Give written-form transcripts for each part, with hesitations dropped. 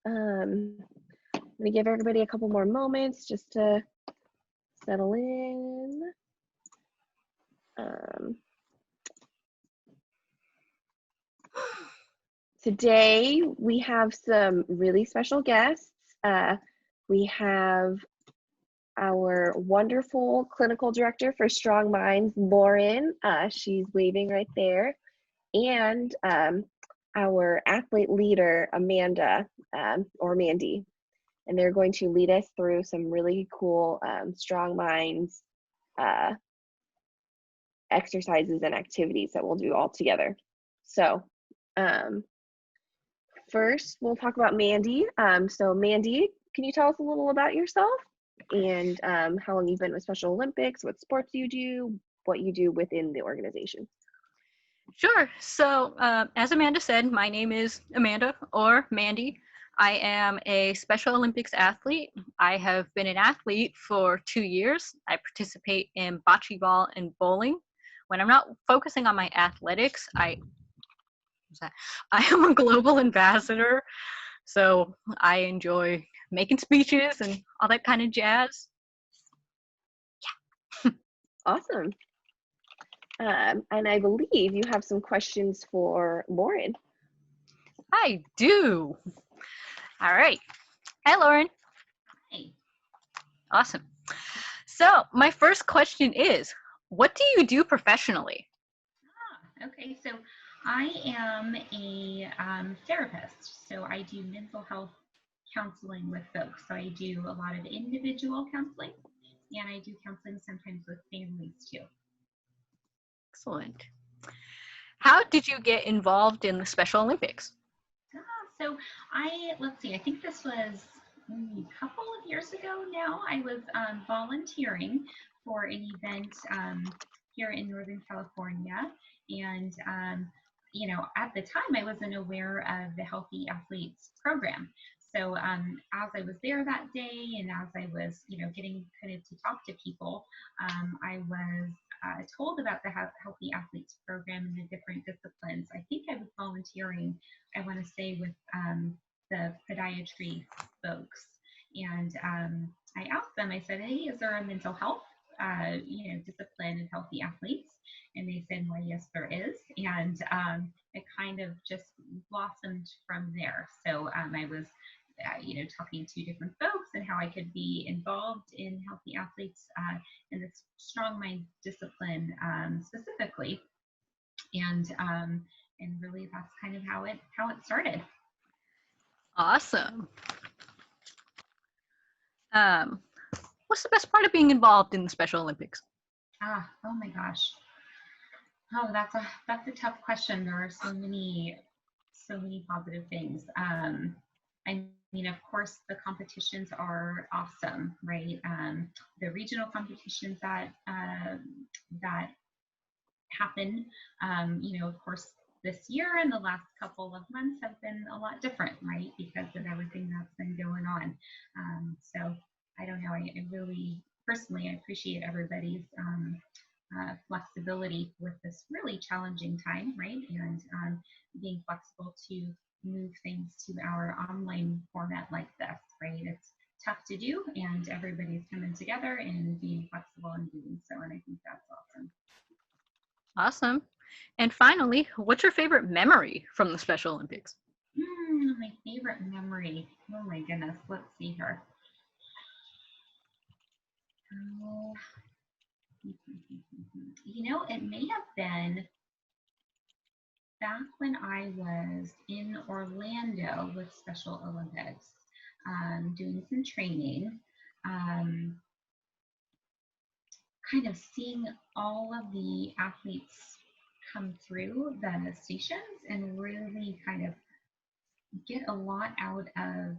I'm gonna give everybody a couple more moments just to settle in. Today we have some really special guests. We have our wonderful clinical director for Strong Minds, Lauren. She's waving right there. And our athlete leader, Amanda, or Mandy. And they're going to lead us through some really cool Strong Minds exercises and activities that we'll do all together. So first, we'll talk about Mandy. So Mandy, can you tell us a little about yourself and how long you've been with Special Olympics, what sports you do, what you do within the organization? Sure. So as Amanda said, my name is Amanda or Mandy. I am a Special Olympics athlete. I have been an athlete for 2 years. I participate in bocce ball and bowling. When I'm not focusing on my athletics, I am a global ambassador. So I enjoy making speeches and all that kind of jazz. Yeah. Awesome. And I believe you have some questions for Lauren. I do. All right. Hi, Lauren. Hey. Awesome. So my first question is, what do you do professionally? Okay, so I am a therapist. So I do mental health counseling with folks. So I do a lot of individual counseling, and I do counseling sometimes with families too. Excellent. How did you get involved in the Special Olympics? So let's see, I think this was a couple of years ago now. I was volunteering for an event here in Northern California. And, at the time I wasn't aware of the Healthy Athletes program. So as I was there that day and as I was, getting kind of to talk to people, I was told about the Healthy Athletes program and the different disciplines. I think I was volunteering, I want to say, with the podiatry folks. And I asked them, I said, hey, is there a mental health, discipline in Healthy Athletes? And they said, well, yes, there is. And it kind of just blossomed from there. So I was talking to different folks and how I could be involved in Healthy Athletes in this Strong Mind discipline specifically, and really that's kind of how it started. Awesome. What's the best part of being involved in the Special Olympics? Oh my gosh. Oh, that's a tough question. There are so many positive things. I mean, of course, the competitions are awesome, right? The regional competitions that happen, of course, this year and the last couple of months have been a lot different, right? Because of everything that's been going on. So I don't know. I really, personally, I appreciate everybody's flexibility with this really challenging time, right? And being flexible to move things to our online format like this, right? It's tough to do, and everybody's coming together and being flexible and doing so, and I think that's awesome. Awesome. And finally, what's your favorite memory from the Special Olympics? My favorite memory. Oh my goodness. Let's see here. It may have been back when I was in Orlando with Special Olympics, doing some training, kind of seeing all of the athletes come through the stations and really kind of get a lot out of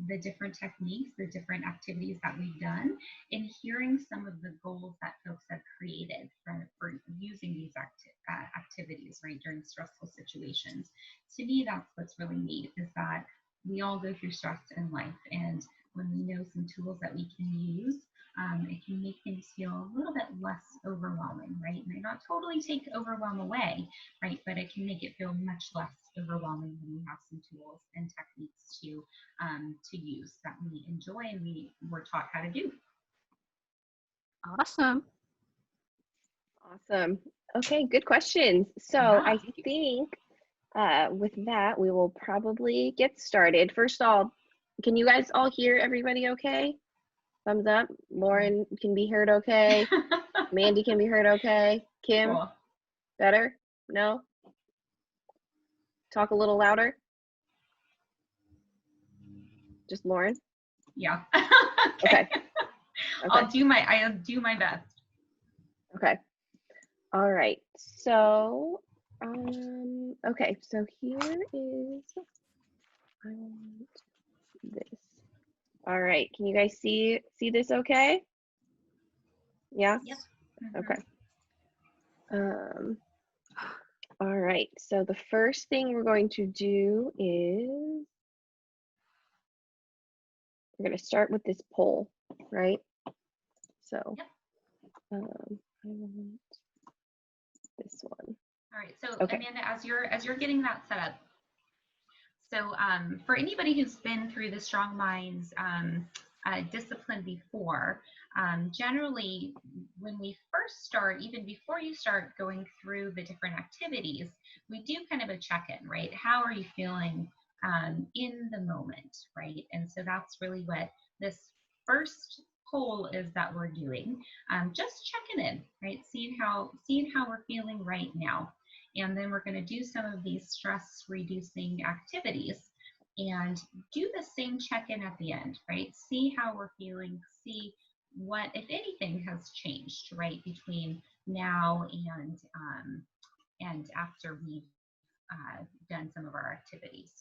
the different techniques, the different activities that we've done, and hearing some of the goals that folks have created for using these activities, right, during stressful situations. To me, that's what's really neat, is that we all go through stress in life, and when we know some tools that we can use it can make things feel a little bit less overwhelming, right? It may not totally take overwhelm away, right? But it can make it feel much less overwhelming when we have some tools and techniques to use that we enjoy and we're taught how to do. Awesome. Awesome. Okay, good questions. So Yeah, I think with that, we will probably get started. First of all, can you guys all hear everybody okay? Thumbs up. Lauren can be heard okay. Mandy can be heard okay. Kim, Cool. better? No? Talk a little louder. Just Lauren? Yeah. Okay. I'll do my best. Okay. All right. So, okay. So here is, I want this. All right. Can you guys see this okay? Yeah? Yep. Okay. All right. So the first thing we're going to do is we're going to start with this poll, right? So, Yep. I want this one. All right. So Okay. Amanda, as you're getting that set up, so for anybody who's been through the Strong Minds discipline before, generally when we first start, even before you start going through the different activities, we do kind of a check-in, right? How are you feeling in the moment, right? And so that's really what this first poll is that we're doing. Just checking in, right? Seeing how we're feeling right now. And then we're going to do some of these stress reducing activities and do the same check-in at the end, right? See how we're feeling, see what, if anything, has changed, right, between now and after we've done some of our activities.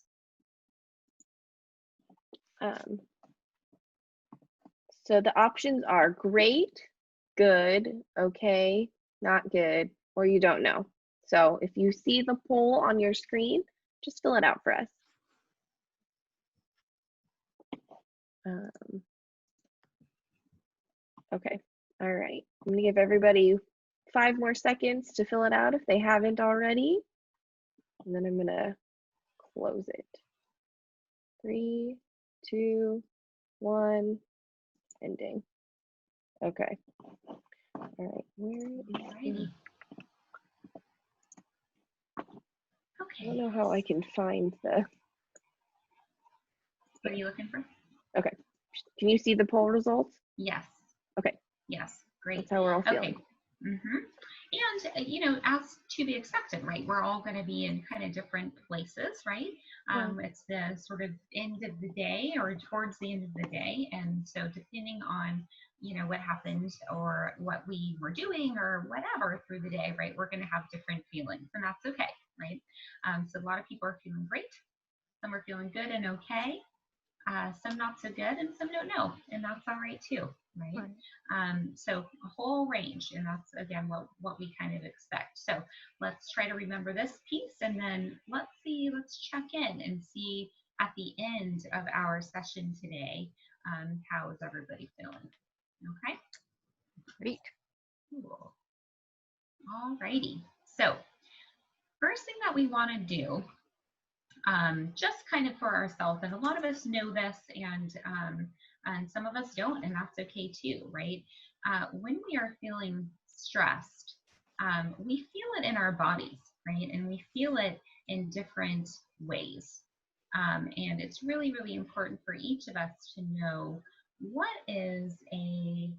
So the options are great, good, okay, not good, or you don't know. So if you see the poll on your screen, just fill it out for us. Okay, all right. I'm gonna give everybody 5 more seconds to fill it out if they haven't already. And then I'm gonna close it. 3, 2, 1, ending. Okay. All right, where is the... Okay. I don't know how I can find the... What are you looking for? Okay. Can you see the poll results? Yes. Okay. Yes. Great. That's how we're all feeling. Okay. And, you know, as to be expected, right? We're all going to be in kind of different places, right? It's the sort of end of the day or towards the end of the day. And so depending on, you know, what happened or what we were doing or whatever through the day, right? We're going to have different feelings, and that's okay, right? So a lot of people are feeling great. Some are feeling good and okay. Some not so good, and some don't know, and that's all right too, right? So a whole range, and that's again what we kind of expect. So let's try to remember this piece, and then let's check in and see at the end of our session today, how is everybody feeling? Okay. Great. Cool. All righty. So first thing that we want to do, just kind of for ourselves, and a lot of us know this, and some of us don't, and that's okay too, right? When we are feeling stressed, we feel it in our bodies, right? And we feel it in different ways. And it's really, really important for each of us to know what is a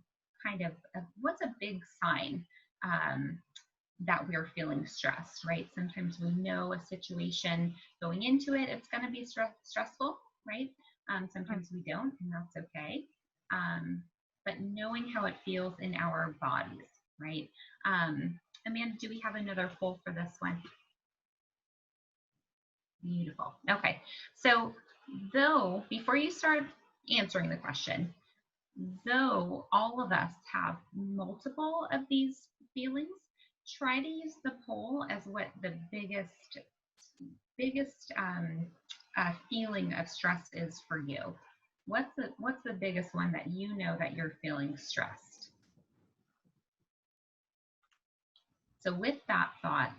kind of, what's a big sign that we're feeling stressed, right? Sometimes we know a situation going into it, it's going to be stressful, right? Sometimes we don't, and that's okay. But knowing how it feels in our bodies, right? Amanda, do we have another poll for this one? Beautiful. Okay. So though, before you start answering the question, though all of us have multiple of these feelings, try to use the poll as what the biggest feeling of stress is for you. What's the biggest one that you know that you're feeling stressed? So with that thought,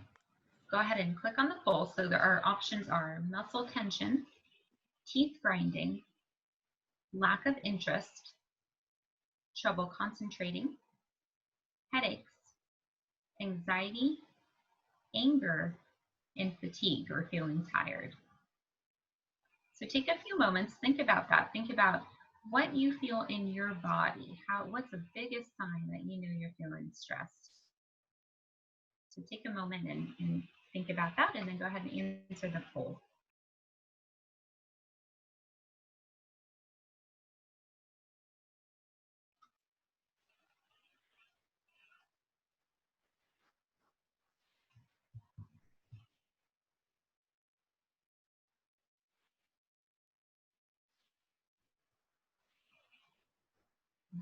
go ahead and click on the poll. So our options are muscle tension, teeth grinding, lack of interest, trouble concentrating, headaches, anxiety, anger, and fatigue or feeling tired. So take a few moments, think about that. Think about what you feel in your body. What's the biggest sign that you know you're feeling stressed? So take a moment and think about that, and then go ahead and answer the poll.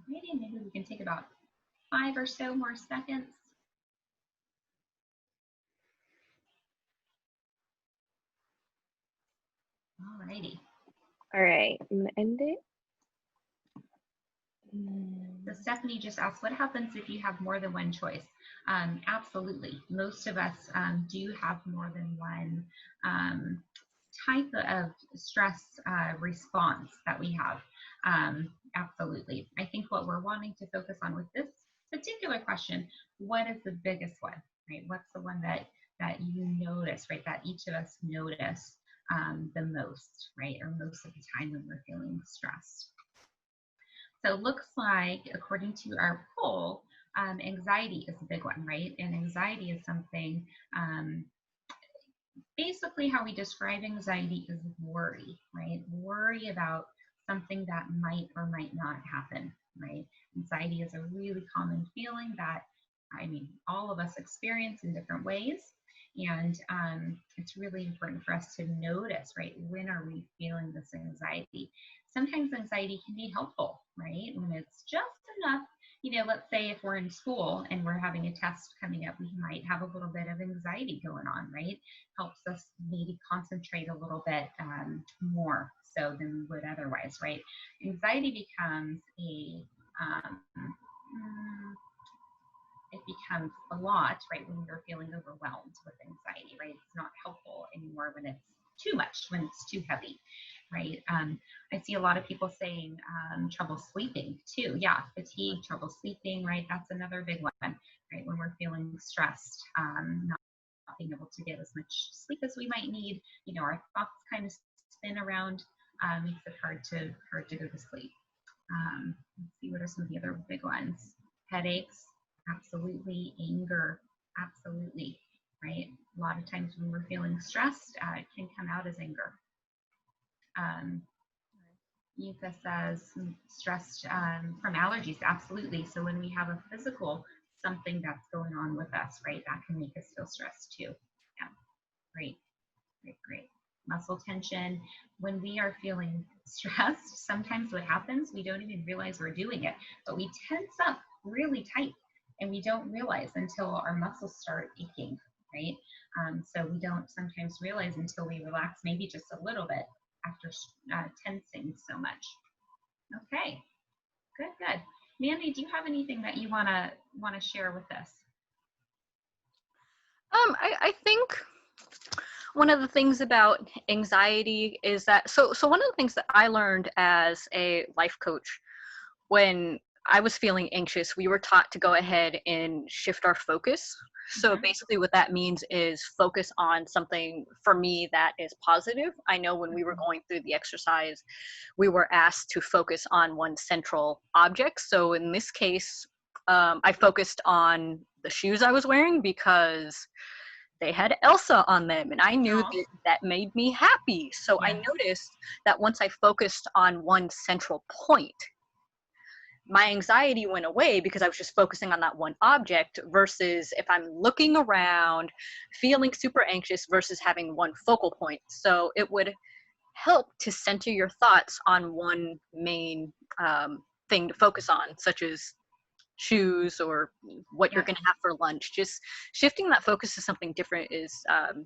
Maybe we can take about 5 or so more seconds. Alrighty. All right, I'm gonna end it. So Stephanie just asked, what happens if you have more than one choice? Absolutely. Most of us do have more than one type of stress response that we have. Absolutely. I think what we're wanting to focus on with this particular question, what is the biggest one, right? What's the one that you notice, right? That each of us notice the most, right? Or most of the time when we're feeling stressed. So it looks like, according to our poll, anxiety is a big one, right? And anxiety is something, basically how we describe anxiety is worry, right? Worry about something that might or might not happen, right? Anxiety is a really common feeling that, all of us experience in different ways. And it's really important for us to notice, right? When are we feeling this anxiety? Sometimes anxiety can be helpful, right? When it's just enough, let's say if we're in school and we're having a test coming up, we might have a little bit of anxiety going on, right? Helps us maybe concentrate a little bit more so than we would otherwise, right? Anxiety becomes it becomes a lot, right, when you're feeling overwhelmed with anxiety, right? It's not helpful anymore when it's too much, when it's too heavy, right? I see a lot of people saying trouble sleeping too. Yeah, fatigue, trouble sleeping, right? That's another big one, right? When we're feeling stressed, not being able to get as much sleep as we might need, our thoughts kind of spin around, makes it hard to go to sleep. Let's see, what are some of the other big ones? Headaches, absolutely. Anger, absolutely, right? A lot of times when we're feeling stressed, it can come out as anger. Yuka says stressed from allergies, absolutely. So when we have a physical something that's going on with us, right, that can make us feel stressed too. Yeah, great. Muscle tension. When we are feeling stressed, sometimes what happens, we don't even realize we're doing it, but we tense up really tight and we don't realize until our muscles start aching, right? So we don't sometimes realize until we relax maybe just a little bit after tensing so much. Okay, good. Mandy, do you have anything that you wanna share with us? I think one of the things about anxiety is that so one of the things that I learned as a life coach, when I was feeling anxious, we were taught to go ahead and shift our focus. So basically what that means is focus on something for me that is positive. I know when we were going through the exercise, we were asked to focus on one central object. So in this case, I focused on the shoes I was wearing because they had Elsa on them, and I knew that made me happy. So I noticed that once I focused on one central point, my anxiety went away because I was just focusing on that one object, versus if I'm looking around, feeling super anxious versus having one focal point. So it would help to center your thoughts on one main thing to focus on, such as shoes or what you're going to have for lunch. Just shifting that focus to something different is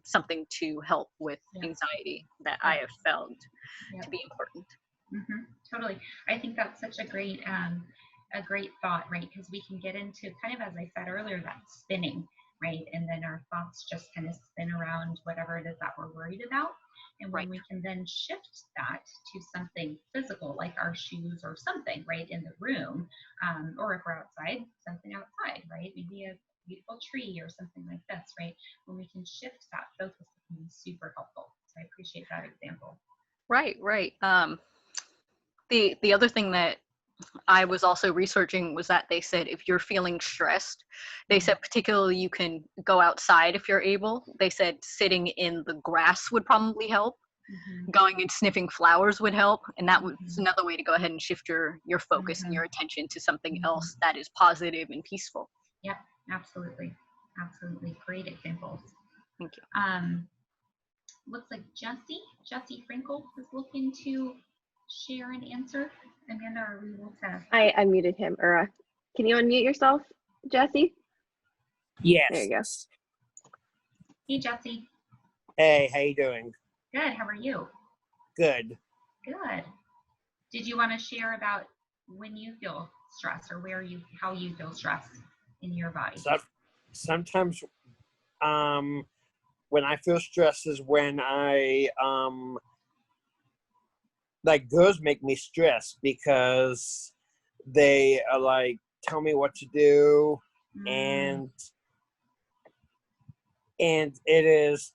something to help with anxiety that I have found to be important. totally. I think that's such a great thought, right? Because we can get into kind of, as I said earlier, that spinning, right? And then our thoughts just kind of spin around whatever it is that we're worried about. And when Right. we can then shift that to something physical, like our shoes or something, right, in the room, or if we're outside, something outside, right? Maybe a beautiful tree or something like this, right? When we can shift that focus, it can be super helpful. So I appreciate that example. Right, right. The other thing that I was also researching was that they said if you're feeling stressed, they said particularly you can go outside if you're able. They said sitting in the grass would probably help. Going and sniffing flowers would help, and that was another way to go ahead and shift your focus and your attention to something else that is positive and peaceful. Yep, absolutely. Absolutely. Great examples. Thank you. Looks like Jesse Frinkle is looking to share an answer. Amanda, are we able to? I unmuted him. Or can you unmute yourself, Jesse? Yes. There you go. Hey, Jesse. Hey, how you doing? Good. How are you? Good. Good. Did you want to share about when you feel stressed or how you feel stressed in your body? Sometimes when I feel stressed is when I like girls make me stressed because they are like tell me what to do and it is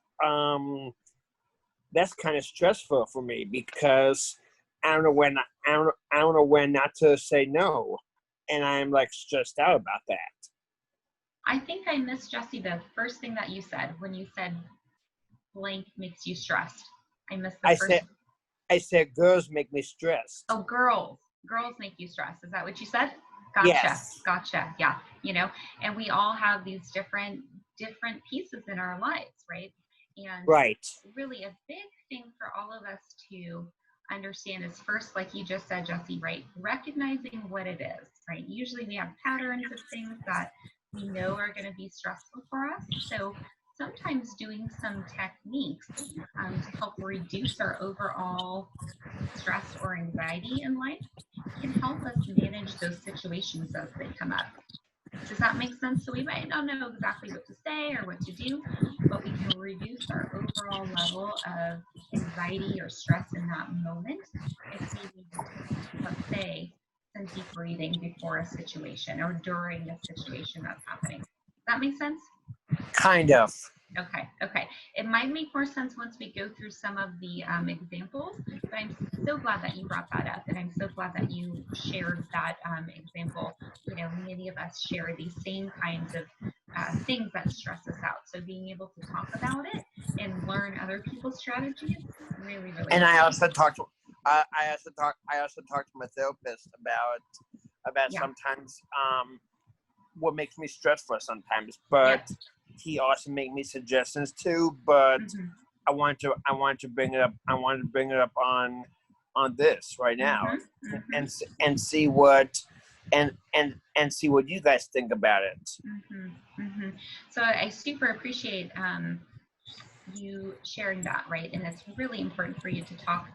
that's kind of stressful for me because I don't know when not to say no, and I'm like stressed out about that. I think I missed, Jesse, the first thing that you said when you said blank makes you stressed. I missed the first. I said girls make me stressed. Oh, girls make you stressed. Is that what you said? Gotcha. Yes. Gotcha. Yeah. You know, and we all have these different pieces in our lives, right? And right. Really a big thing for all of us to understand is first, like you just said, Jesse, right? Recognizing what it is, right? Usually we have patterns of things that we know are going to be stressful for us. So sometimes doing some techniques to help reduce our overall stress or anxiety in life can help us manage those situations as they come up. Does that make sense? So we might not know exactly what to say or what to do, but we can reduce our overall level of anxiety or stress in that moment if we need to take, let's say, some deep breathing before a situation or during a situation that's happening. Does that make sense? Kind of. Okay. It might make more sense once we go through some of the examples, but I'm so glad that you brought that up, and I'm so glad that you shared that example. You know, many of us share these same kinds of things that stress us out. So being able to talk about it and learn other people's strategies, really, really. And I also talked to my therapist about sometimes what makes me stressful sometimes, but he also made me suggestions too. But I wanted to bring it up. I wanted to bring it up on this right now and see what and see what you guys think about it. So I super appreciate you sharing that, right? And it's really important for you to talk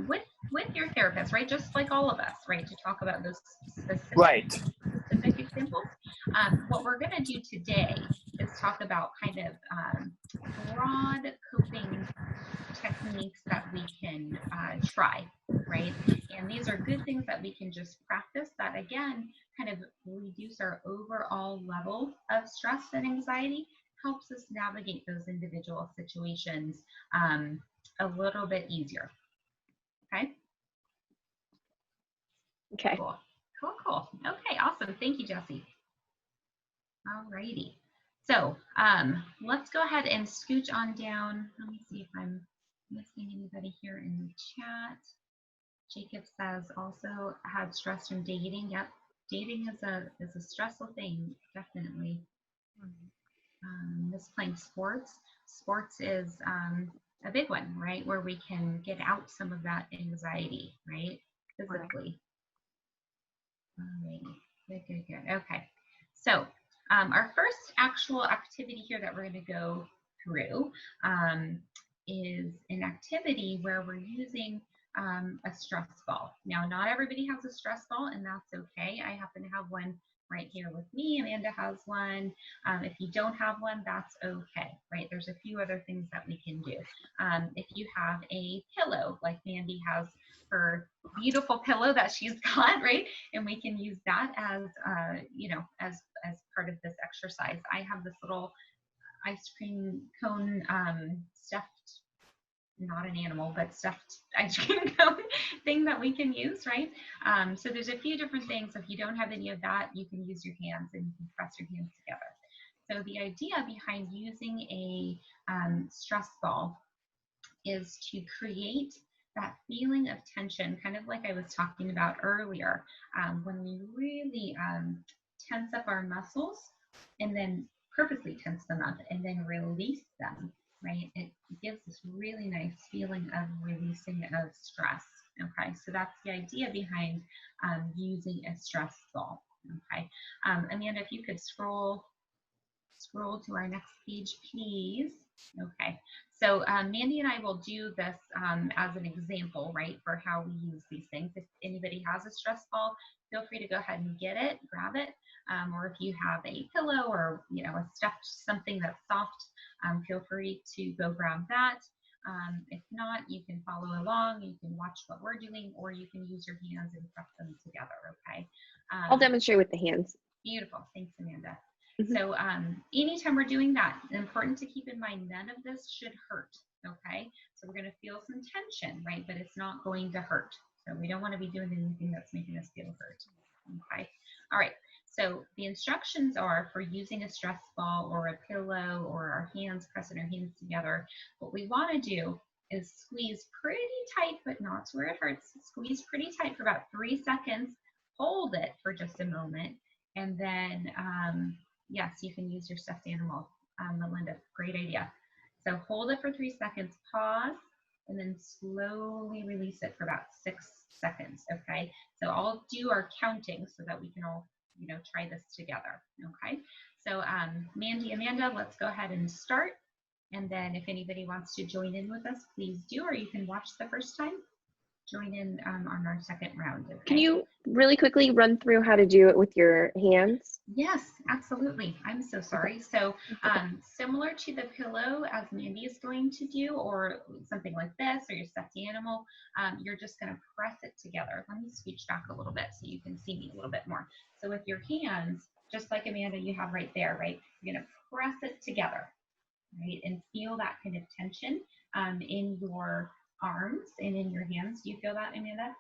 with your therapist, right? Just like all of us, right? To talk about those specific examples. What we're going to do today is talk about kind of broad coping techniques that we can try, right? And these are good things that we can just practice that, again, kind of reduce our overall level of stress and anxiety, helps us navigate those individual situations a little bit easier. Okay? Okay. Cool. Okay, awesome. Thank you, Jesse. Alrighty. So let's go ahead and scooch on down. Let me see if I'm missing anybody here in the chat. Jacob says also had stress from dating. Yep, dating is a stressful thing, definitely. Miss playing sports. Sports is a big one, right? Where we can get out some of that anxiety, right? Physically. Alrighty. Good. Okay. So our first actual activity here that we're going to go through is an activity where we're using a stress ball. Now, not everybody has a stress ball, and that's okay. I happen to have one right here with me. Amanda has one. If you don't have one, that's okay, right? There's a few other things that we can do. If you have a pillow, like Mandy has her beautiful pillow that she's got, right? And we can use that as, you know, as part of this exercise. I have this little ice cream cone stuffed, not an animal, but stuffed ice cream cone thing that we can use, right? So there's a few different things. If you don't have any of that, you can use your hands and you can press your hands together. So the idea behind using a stress ball is to create that feeling of tension, kind of like I was talking about earlier, when we really tense up our muscles and then purposely tense them up and then release them, right? It gives this really nice feeling of releasing of stress, okay? So that's the idea behind using a stress ball, okay? Amanda, if you could scroll to our next page, please. Okay, so Mandy and I will do this as an example, right, for how we use these things. If anybody has a stress ball, feel free to go ahead and get it, grab it, or if you have a pillow or, you know, a stuffed something that's soft, feel free to go grab that. If not, you can follow along, you can watch what we're doing, or you can use your hands and press them together, okay? I'll demonstrate with the hands. Beautiful, thanks, Amanda. Mm-hmm. So anytime we're doing that, important to keep in mind, none of this should hurt, okay? So we're gonna feel some tension, right? But it's not going to hurt. So we don't wanna be doing anything that's making us feel hurt, okay? All right, so the instructions are for using a stress ball or a pillow or our hands, pressing our hands together. What we wanna do is squeeze pretty tight, but not to where it hurts. Squeeze pretty tight for about 3 seconds, hold it for just a moment, and then, yes, you can use your stuffed animal, Melinda, great idea. So hold it for 3 seconds, pause, and then slowly release it for about 6 seconds, okay? So I'll do our counting so that we can all, you know, try this together, okay? So Mandy, Amanda, let's go ahead and start. And then if anybody wants to join in with us, please do, or you can watch the first time. Join in on our second round. Okay? Can you really quickly run through how to do it with your hands? Yes, absolutely. I'm so sorry. So similar to the pillow as Mandy is going to do, or something like this, or your stuffed animal, you're just going to press it together. Let me scooch back a little bit so you can see me a little bit more. So with your hands, just like Amanda, you have right there, right? You're going to press it together, right? And feel that kind of tension in your arms and in your hands. Do you feel that, Amanda?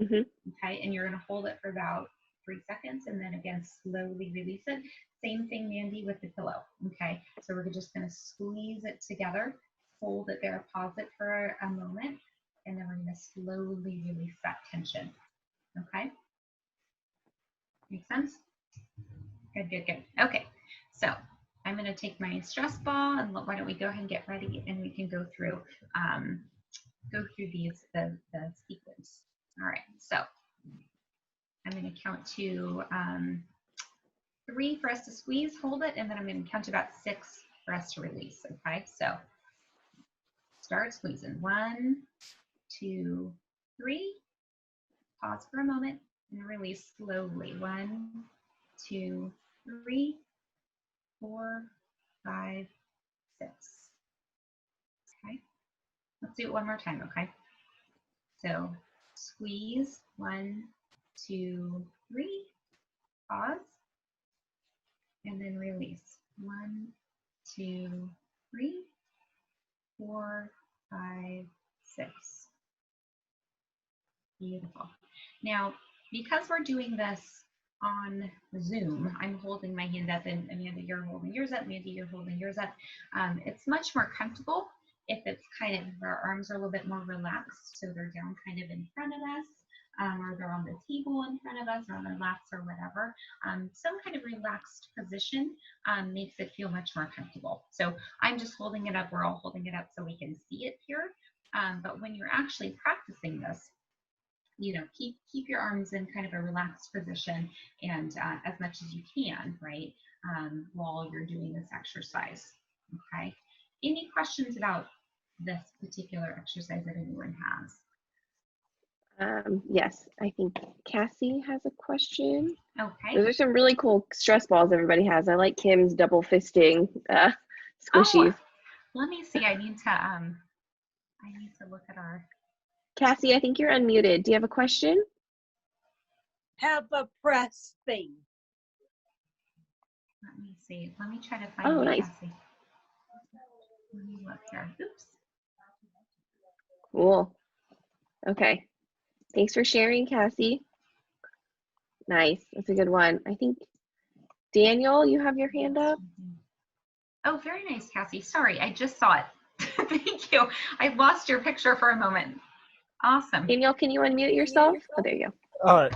Mm-hmm. Okay, and you're going to hold it for about 3 seconds and then again slowly release it. Same thing, Mandy, with the pillow. Okay, so we're just going to squeeze it together, hold it there, pause it for a moment, and then we're going to slowly release that tension. Okay, make sense? Good, good, good. Okay, so I'm going to take my stress ball, and why don't we go ahead and get ready, and we can go through these the sequence. All right, so I'm going to count to 3 for us to squeeze, hold it, and then I'm going to count to about 6 for us to release. Okay, so start squeezing. 1, 2, 3. Pause for a moment and release slowly. 1, 2, 3, 4, 5, 6. Okay, let's do it one more time. Okay, so squeeze. 1, 2, 3. Pause. And then release. 1, 2, 3, 4, 5, 6. Beautiful. Now, because we're doing this on Zoom, I'm holding my hand up, and Amanda, you're holding yours up. Mandy, you're holding yours up. It's much more comfortable if it's kind of, our arms are a little bit more relaxed, so they're down kind of in front of us. Or they're on the table in front of us, or on our laps, or whatever. Some kind of relaxed position makes it feel much more comfortable. So I'm just holding it up. We're all holding it up so we can see it here. But when you're actually practicing this, you know, keep your arms in kind of a relaxed position, and as much as you can, right, while you're doing this exercise. Okay. Any questions about this particular exercise that anyone has? Yes, I think Cassie has a question. Okay. Those are some really cool stress balls everybody has. I like Kim's double fisting squishies. Oh, let me see. I need to look at our. Cassie, I think you're unmuted. Do you have a question? Have a press thing. Let me see. Let me try to find Oh, you, nice. Cassie. Let me look here. Oops. Cool. Okay. Thanks for sharing, Cassie. Nice. That's a good one. I think, Daniel, you have your hand up? Oh, very nice, Cassie. Sorry, I just saw it. Thank you. I lost your picture for a moment. Awesome. Daniel, can you unmute yourself? Oh, there you go. All right.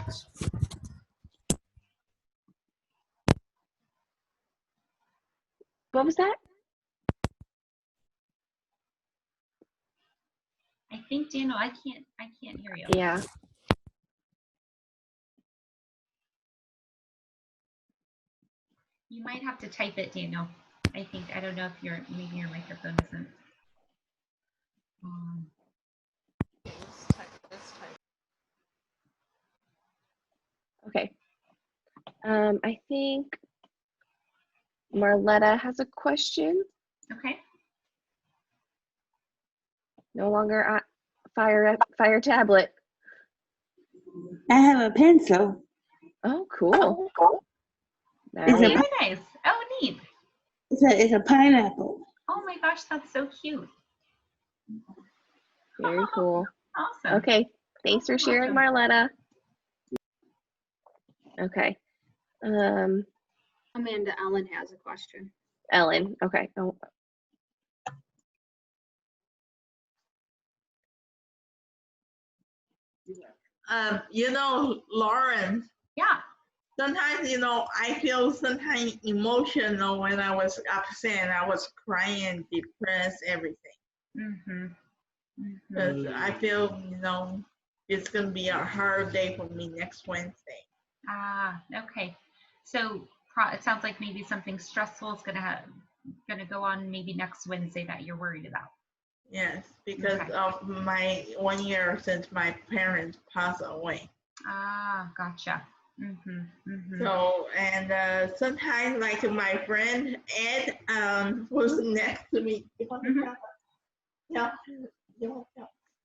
What was that? I think, Daniel, I can't hear you. Yeah. You might have to type it, Daniel. I don't know if maybe your microphone isn't. Okay. I think Marletta has a question. Okay. No longer at fire tablet. I have a pencil. Oh, cool. Oh, Nice. very nice. Oh, neat. It's a pineapple. Oh my gosh, that's so cute. Very cool. Awesome. Okay. Thanks for sharing, Marletta. Okay. Amanda, Ellen has a question. Ellen. Okay. Oh. Lauren, Yeah. sometimes, I feel sometimes emotional when I was upset. I was crying, depressed, everything. Mm-hmm. Because I feel, it's going to be a hard day for me next Wednesday. Ah, okay. So it sounds like maybe something stressful is gonna go on maybe next Wednesday that you're worried about. Yes, because Okay. of my 1 year since my parents passed away. Ah, gotcha. Mm-hmm. Mm-hmm. So, and sometimes like my friend Ed was next to me. Yeah.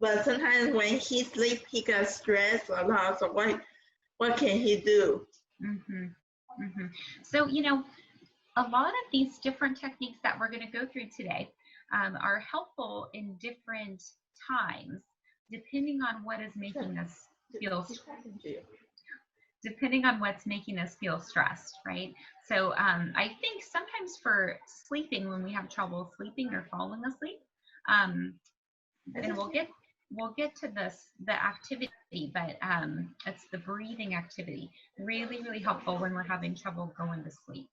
But sometimes when he sleeps, he got stressed a lot. So what can he do? Mm-hmm. Mm-hmm. So, a lot of these different techniques that we're going to go through today are helpful in different times, depending on what is making us feel stressed, right? So I think sometimes for sleeping, when we have trouble sleeping or falling asleep, and we'll get to the activity, but it's the breathing activity. Really, really helpful when we're having trouble going to sleep.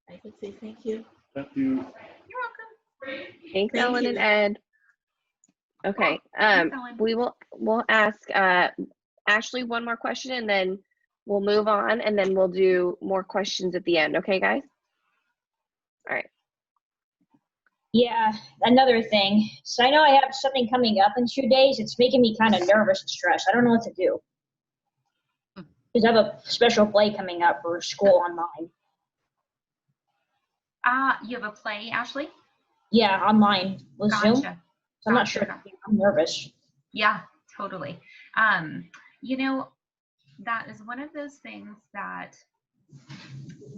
I can say thank you. Thank you. You're welcome. Thanks, Thank Ellen you. and Ed. Okay. Thanks, Ellen. We'll ask Ashley one more question, and then we'll move on, and then we'll do more questions at the end. Okay, guys? All right. Yeah, another thing. So I know I have something coming up in 2 days. It's making me kind of nervous and stressed. I don't know what to do. Because I have a special play coming up for school online. You have a play, Ashley? Yeah, online with Zoom. So I'm not sure. Gotcha. I'm nervous. Yeah, totally. That is one of those things that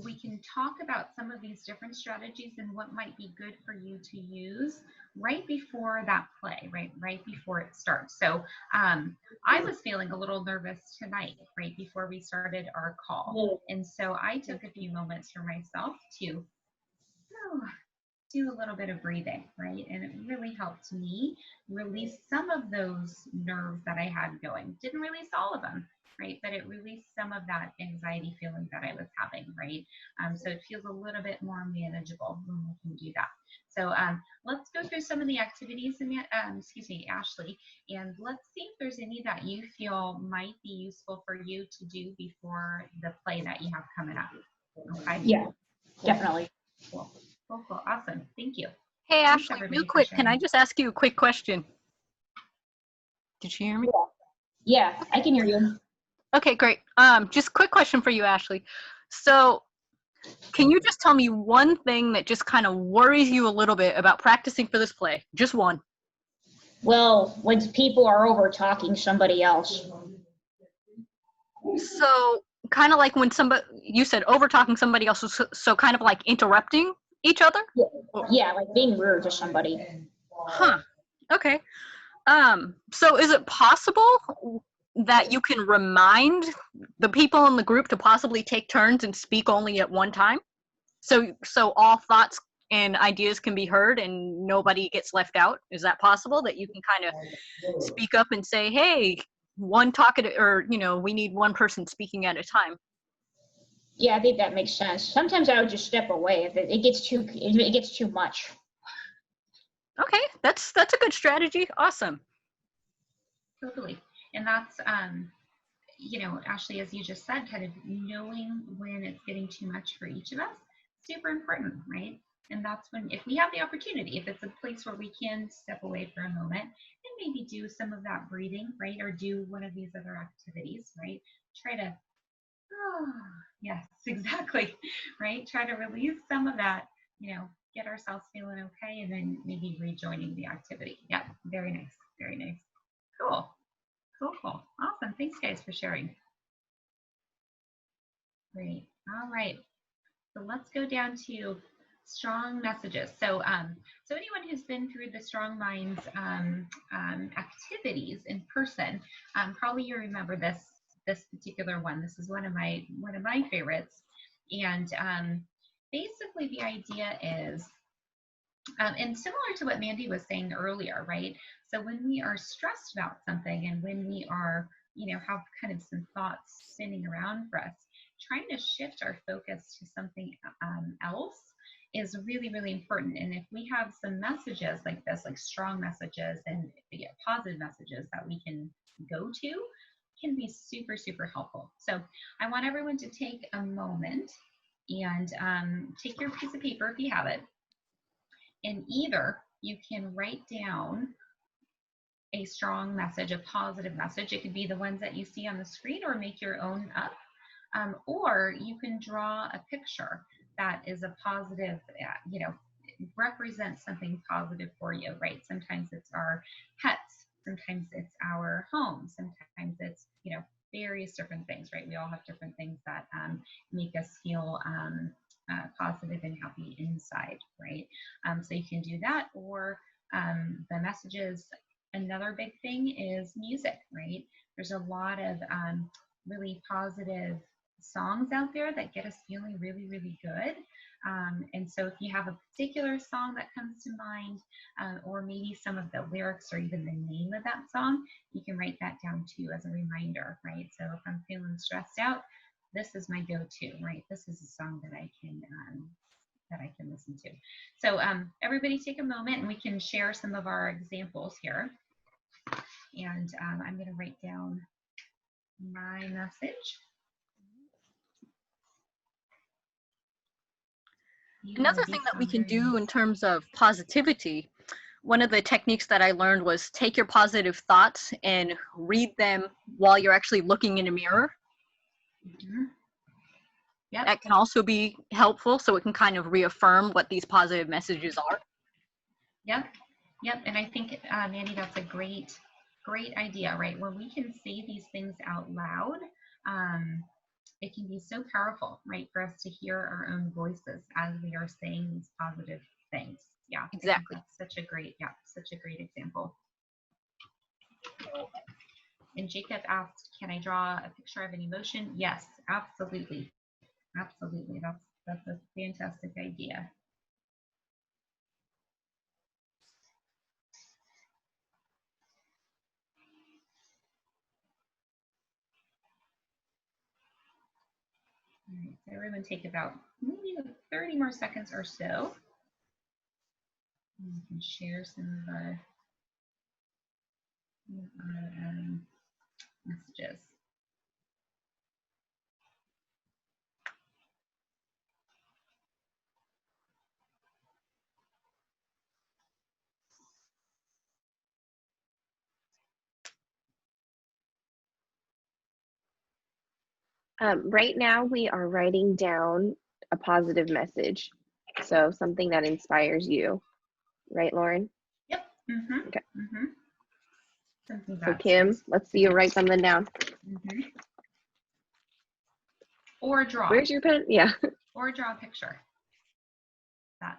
we can talk about, some of these different strategies and what might be good for you to use right before that play, right before it starts. So I was feeling a little nervous tonight, right before we started our call. And so I took a few moments for myself to do a little bit of breathing, right? And it really helped me release some of those nerves that I had going. Didn't release all of them, right? But it released some of that anxiety feeling that I was having, right? So it feels a little bit more manageable when we can do that. So let's go through some of the activities, Ashley, and let's see if there's any that you feel might be useful for you to do before the play that you have coming up. Okay? Yeah, definitely. Cool. Awesome. Thank you. Hey, Thanks, Ashley, everybody, real for quick, can I sharing. just ask you a quick question? Did you hear me? Yeah, I can hear you. Okay, great. Just quick question for you, Ashley. So, can you just tell me one thing that just kind of worries you a little bit about practicing for this play? Just one. Well, when people are over talking somebody else. So, kind of like when somebody, you said over talking somebody else, so kind of like interrupting each other? Yeah, like being rude to somebody. Huh. Okay. So is it possible that you can remind the people in the group to possibly take turns and speak only at one time? So all thoughts and ideas can be heard and nobody gets left out. Is that possible that you can kind of speak up and say, hey, one talkative, or we need one person speaking at a time? Yeah, I think that makes sense. Sometimes I would just step away if it gets too much. Okay, that's a good strategy. Awesome. Totally. And that's, Ashley, as you just said, kind of knowing when it's getting too much for each of us, super important, right? And that's when, if we have the opportunity, if it's a place where we can step away for a moment and maybe do some of that breathing, right? Or do one of these other activities, right? Try to, yes, exactly, right? Try to release some of that, get ourselves feeling okay, and then maybe rejoining the activity. Yeah, very nice, very nice. Cool. Cool. Awesome. Thanks, guys, for sharing. Great. All right. So let's go down to strong messages. So, so anyone who's been through the Strong Minds activities in person, probably you remember this particular one. This is one of my favorites. And basically, the idea is, and similar to what Mandy was saying earlier, right? So when we are stressed about something and when we are, have kind of some thoughts spinning around for us, trying to shift our focus to something else is really, really important. And if we have some messages like this, like strong messages and positive messages that we can go to, can be super, super helpful. So I want everyone to take a moment and take your piece of paper if you have it. And either you can write down a strong message, a positive message. It could be the ones that you see on the screen or make your own up. Or you can draw a picture that is a positive, represents something positive for you, right? Sometimes it's our pets. Sometimes it's our home. Sometimes it's, various different things, right? We all have different things that make us feel positive and happy inside, right? So you can do that, or the messages. Another big thing is music, right? There's a lot of really positive songs out there that get us feeling really, really good. And so if you have a particular song that comes to mind, or maybe some of the lyrics or even the name of that song, you can write that down too as a reminder, right? So if I'm feeling stressed out, this is my go-to, right? This is a song that I can listen to. So everybody take a moment and we can share some of our examples here. And I'm going to write down my message. Another thing that we can do in terms of positivity, one of the techniques that I learned was take your positive thoughts and read them while you're actually looking in a mirror. Mm-hmm. Yep. That can also be helpful, so it can kind of reaffirm what these positive messages are. Yep. And I think, Mandy, that's a great idea, right? When we can say these things out loud, it can be so powerful, right, for us to hear our own voices as we are saying these positive things. Yeah, exactly. Such a great example. And Jacob asked, can I draw a picture of an emotion? Yes, absolutely. Absolutely. That's a fantastic idea. All right, so everyone take about maybe 30 more seconds or so. And you can share some of our messages. Right now, we are writing down a positive message. So something that inspires you. Right, Lauren? Yep. Mm-hmm. Okay. Mm-hmm. Something So that's Kim, let's see you write something down. Mm-hmm. Or draw. Where's your pen? Yeah. Or draw a picture.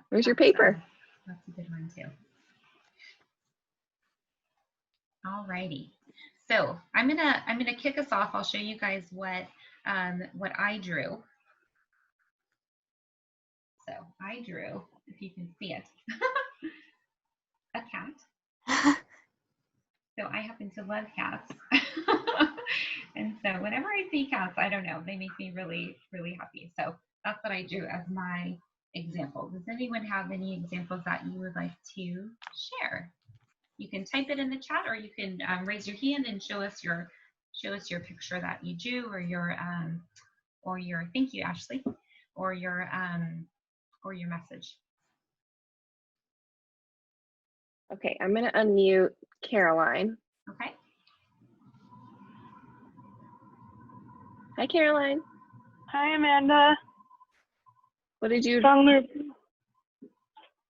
Where's your paper? That's a good one too. Alrighty. So I'm gonna kick us off. I'll show you guys what I drew. So I drew, if you can see it, a cat. So I happen to love cats. And so whenever I see cats, I don't know, they make me really, really happy. So that's what I drew as my example. Does anyone have any examples that you would like to share? You can type it in the chat, or you can raise your hand and show us your picture that you drew, or your thank you, Ashley, or your message. Okay, I'm gonna unmute Caroline. Okay. Hi, Caroline. Hi, Amanda. What did you? Stronger.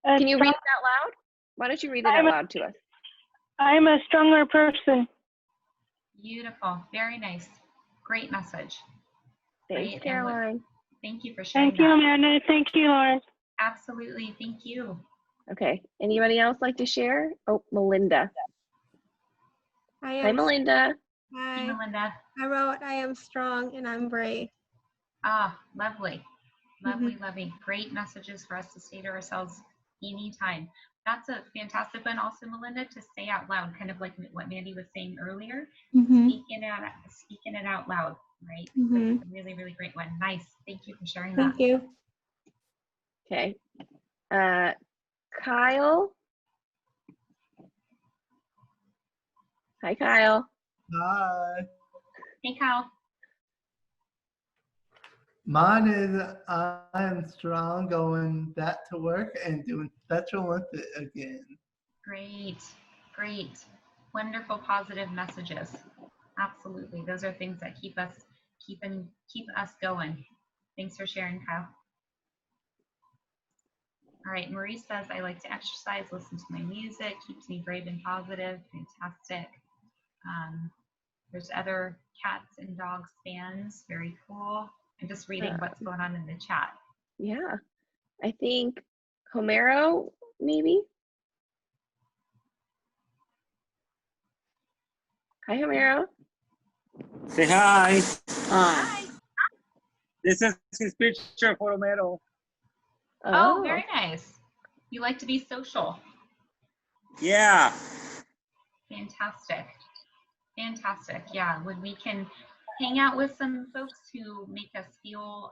Can you read it out loud? Why don't you read it out loud to us? I'm a stronger person. Beautiful. Very nice. Great message. Thanks, Right? Caroline. Thank you for sharing Thank you, that. Amanda. Thank you, Lauren. Absolutely. Thank you. Okay. Anybody else like to share? Oh, Melinda. Hi, Melinda. Hey, Hi. Melinda. I wrote, I am strong and I'm brave. Ah, lovely. Lovely, lovely. Great messages for us to say to ourselves anytime. That's a fantastic one also, Melinda, to say out loud, kind of like what Mandy was saying earlier. Speaking it out loud, right? That's a really, really great one. Nice. Thank you for sharing that. Thank you. Okay. Kyle. Hi, Kyle. Hi. Hey, Kyle. Mine is I am strong, going back to work and doing Special Olympics again. Great, great. Wonderful positive messages. Absolutely. Those are things that keep us going. Thanks for sharing, Kyle. All right, Marie says, I like to exercise, listen to my music, keeps me brave and positive. Fantastic. There's other cats and dogs fans. Very cool. I'm just reading what's going on in the chat. Yeah. I think Homero, maybe? Hi, Homero. Say hi. Hi. This is his picture for Romero. Oh, very nice. You like to be social. Yeah. Fantastic. Fantastic. Yeah, when we can hang out with some folks who make us feel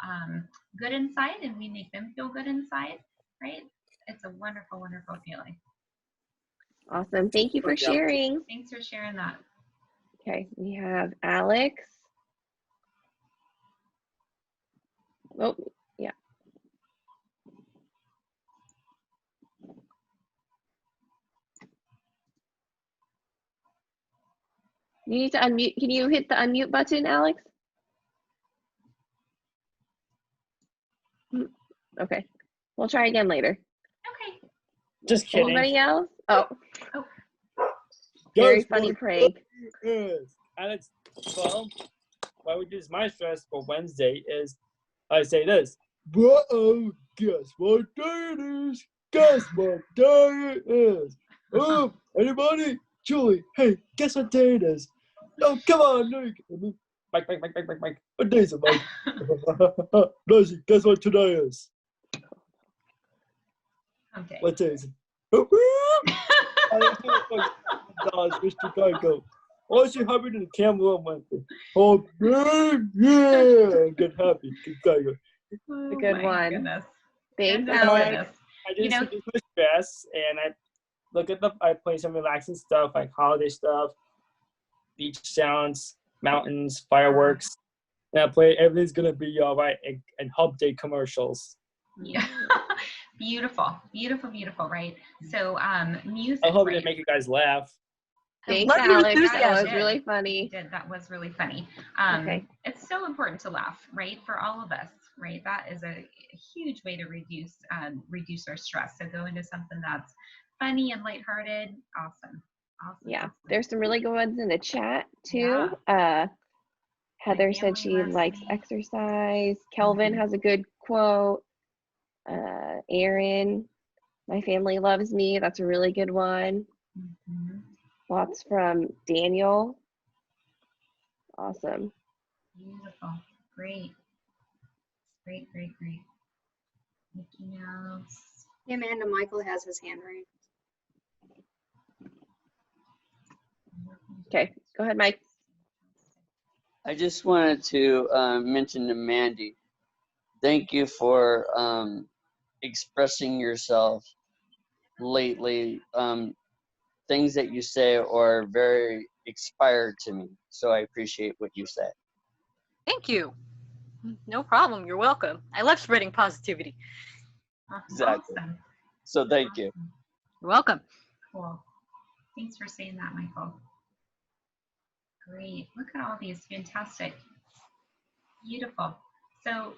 good inside and we make them feel good inside, right? It's a wonderful, wonderful feeling. Awesome. Thank you for sharing. Thanks for sharing that. Okay, we have Alex. Oh, yeah. You need to unmute. Can you hit the unmute button, Alex? Okay. We'll try again later. Okay. Just kidding. Anybody else? Oh. Very funny prank. Alex, well, what we do is my stress for Wednesday is I say this. Uh-oh, guess what day it is? Guess what day it is? Oh, anybody? Julie, hey, guess what day it is? Oh, come on, Nick. Mike. What day is it, Mike? Lizzie, guess what today is? Okay. What day is it? Mr. Geico. Oh, she happened in the camera on Wednesday. Oh, yeah. Get happy. Get Geico. A good one. Goodness. Thanks, Goodness, Alex. goodness. I just reduce my stress, and I play some relaxing stuff like holiday stuff, beach sounds, mountains, fireworks, and I play Everything's Gonna Be All Right and Hub Day commercials. Yeah. Beautiful, beautiful, beautiful, right? So music. I hope right? it make you guys laugh. Thanks, love your Alex. That enthusiasm. was really funny. You did. That was really funny. Okay. It's so important to laugh, right? For all of us, right? That is a huge way to reduce our stress. So go into something that's funny and lighthearted. Awesome. Yeah, Awesome. there's some really good ones in the chat too. Heather said she family loves likes me. exercise. Kelvin has a good quote. Aaron, my family loves me. That's a really good one. Mhm. Lots from Daniel. Awesome. Beautiful. Great. Great. Mickey Mouse. Hey, Amanda, Michael has his hand raised. Okay, go ahead, Mike. I just wanted to mention to Mandy, thank you for expressing yourself lately. Things that you say are very inspired to me, so I appreciate what you say. Thank you. No problem. You're welcome. I love spreading positivity. Exactly. Awesome. So thank you. You're welcome. Cool. Thanks for saying that, Michael. Great. Look at all these. Fantastic. Beautiful. So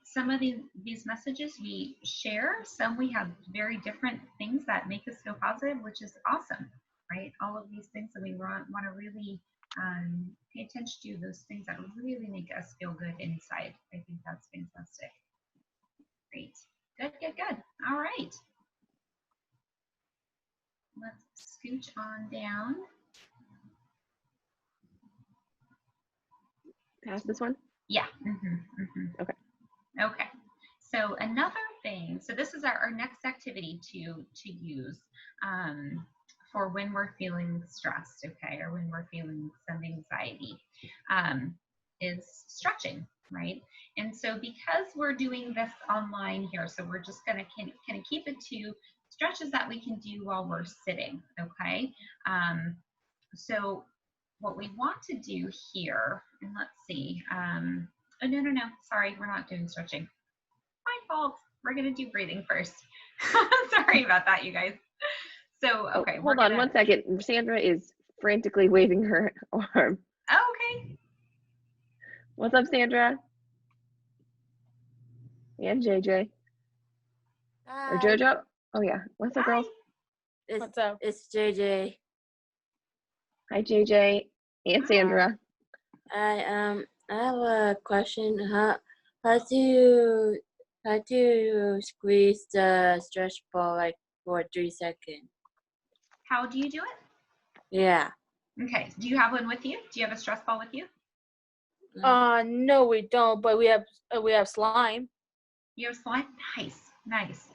some of these messages we share, some we have very different things that make us feel positive, which is awesome, right? All of these things that we want to really pay attention to, those things that really make us feel good inside. I think that's fantastic. Great. Good. All right. Let's scooch on down. Pass this one. Yeah. Okay. Okay. So another thing, so this is our next activity to use for when we're feeling stressed, okay, or when we're feeling some anxiety, is stretching, right? And so because we're doing this online here, so we're just going to kind of keep it to stretches that we can do while we're sitting, okay? So what we want to do here, and let's see, oh, no, sorry, we're not doing stretching. My fault. We're going to do breathing first. Sorry about that, you guys. So, okay. Hold on 1 second. Sandra is frantically waving her arm. Oh, okay. What's up, Sandra? And JJ. Or JoJo? Oh, yeah. What's up, girls? What's up? It's JJ. Hi, JJ and Sandra. I have a question. How do you squeeze the stretch ball like for 3 seconds? How do you do it? Yeah. Okay. Do you have one with you? Do you have a stress ball with you? No, we don't. But we have slime. You have slime? Nice.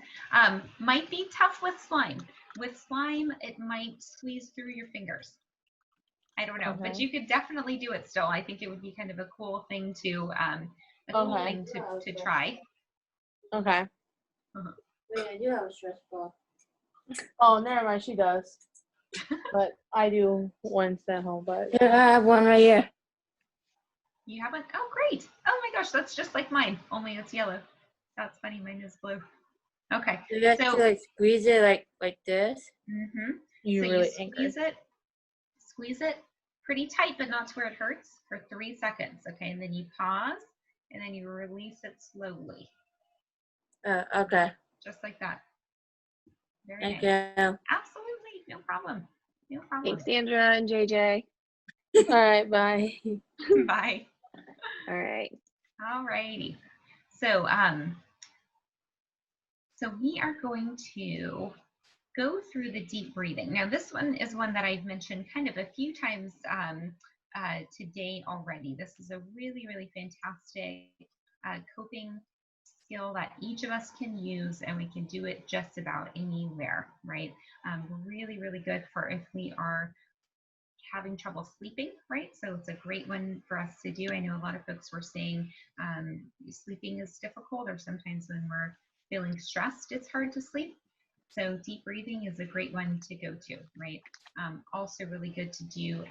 Might be tough with slime. With slime, it might squeeze through your fingers. I don't know, but you could definitely do it still. I think it would be kind of a cool thing to to try. Okay. Uh-huh. Wait, I do have a stress ball. Oh, never mind. She does. But I do once at home. But I have one right here. You have one? Oh, great. Oh my gosh, that's just like mine, only it's yellow. That's funny. Mine is blue. Okay. You have to like squeeze it like this. Mm-hmm. You so really you squeeze it pretty tight, but not to where it hurts, for 3 seconds. Okay, and then you pause, and then you release it slowly. Okay. Just like that. Very Thank nice. you. Absolutely, no problem. Thanks, Sandra and JJ. All right, bye. Bye. All right. All righty. So so we are going to go through the deep breathing. Now, this one is one that I've mentioned kind of a few times today already. This is a really, really fantastic coping skill that each of us can use, and we can do it just about anywhere, right? Really, really good for if we are having trouble sleeping, right? So it's a great one for us to do. I know a lot of folks were saying sleeping is difficult, or sometimes when we're feeling stressed, it's hard to sleep. So deep breathing is a great one to go to, right? Also really good to do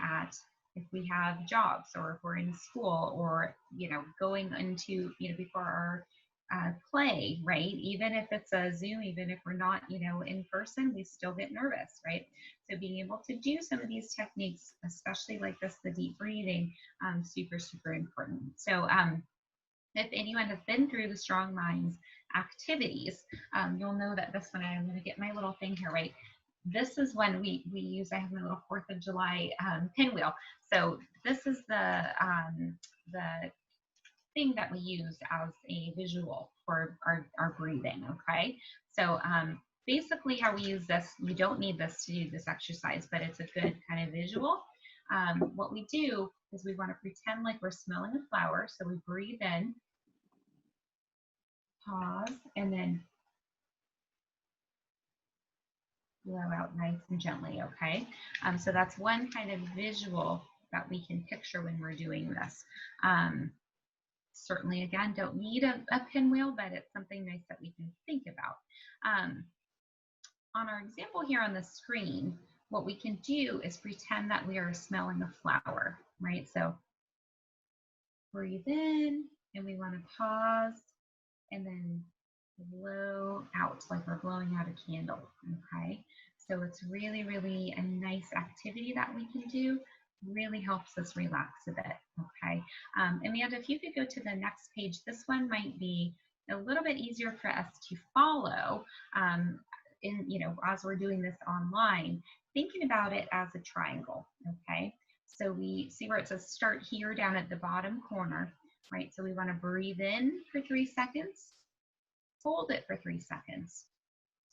if we have jobs, or if we're in school, or, going into, before our play, right? Even if it's a Zoom, even if we're not, in person, we still get nervous, right? So being able to do some of these techniques, especially like this, the deep breathing, super, super important. So if anyone has been through the Strong Minds activities, you'll know that this one, I'm going to get my little thing here, right? This is when we use, I have my little 4th of July pinwheel. So this is the thing that we use as a visual for our breathing, okay? So basically how we use this, you don't need this to do this exercise, but it's a good kind of visual. What we do is we want to pretend like we're smelling a flower. So we breathe in, pause, and then blow out nice and gently, okay? So that's one kind of visual that we can picture when we're doing this. Certainly, again, don't need a pinwheel, but it's something nice that we can think about. On our example here on the screen, what we can do is pretend that we are smelling a flower, right? So breathe in, and we want to pause, and then blow out like we're blowing out a candle, okay? So it's really, really a nice activity that we can do. Really helps us relax a bit, okay? Amanda, if you could go to the next page, this one might be a little bit easier for us to follow as we're doing this online, thinking about it as a triangle, okay? So we see where it says start here down at the bottom corner, right? So we want to breathe in for 3 seconds, hold it for 3 seconds,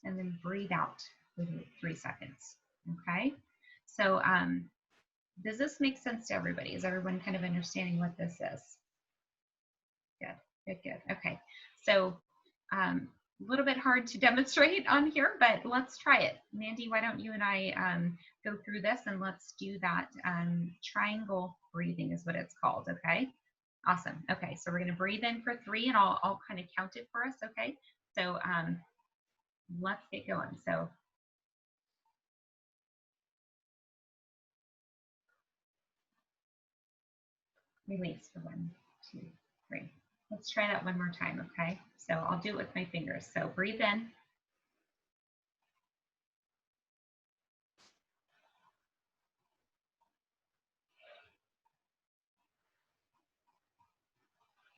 and then breathe out for 3 seconds, okay? So does this make sense to everybody? Is everyone kind of understanding what this is? Good, good, good. Okay, so a little bit hard to demonstrate on here, but let's try it. Mandy, why don't you and I go through this, and let's do that triangle breathing is what it's called, okay? Awesome. Okay, so we're going to breathe in for 3, and I'll kind of count it for us, okay? So let's get going. So release for 1, 2, 3. Let's try that one more time, okay? So I'll do it with my fingers. So breathe in.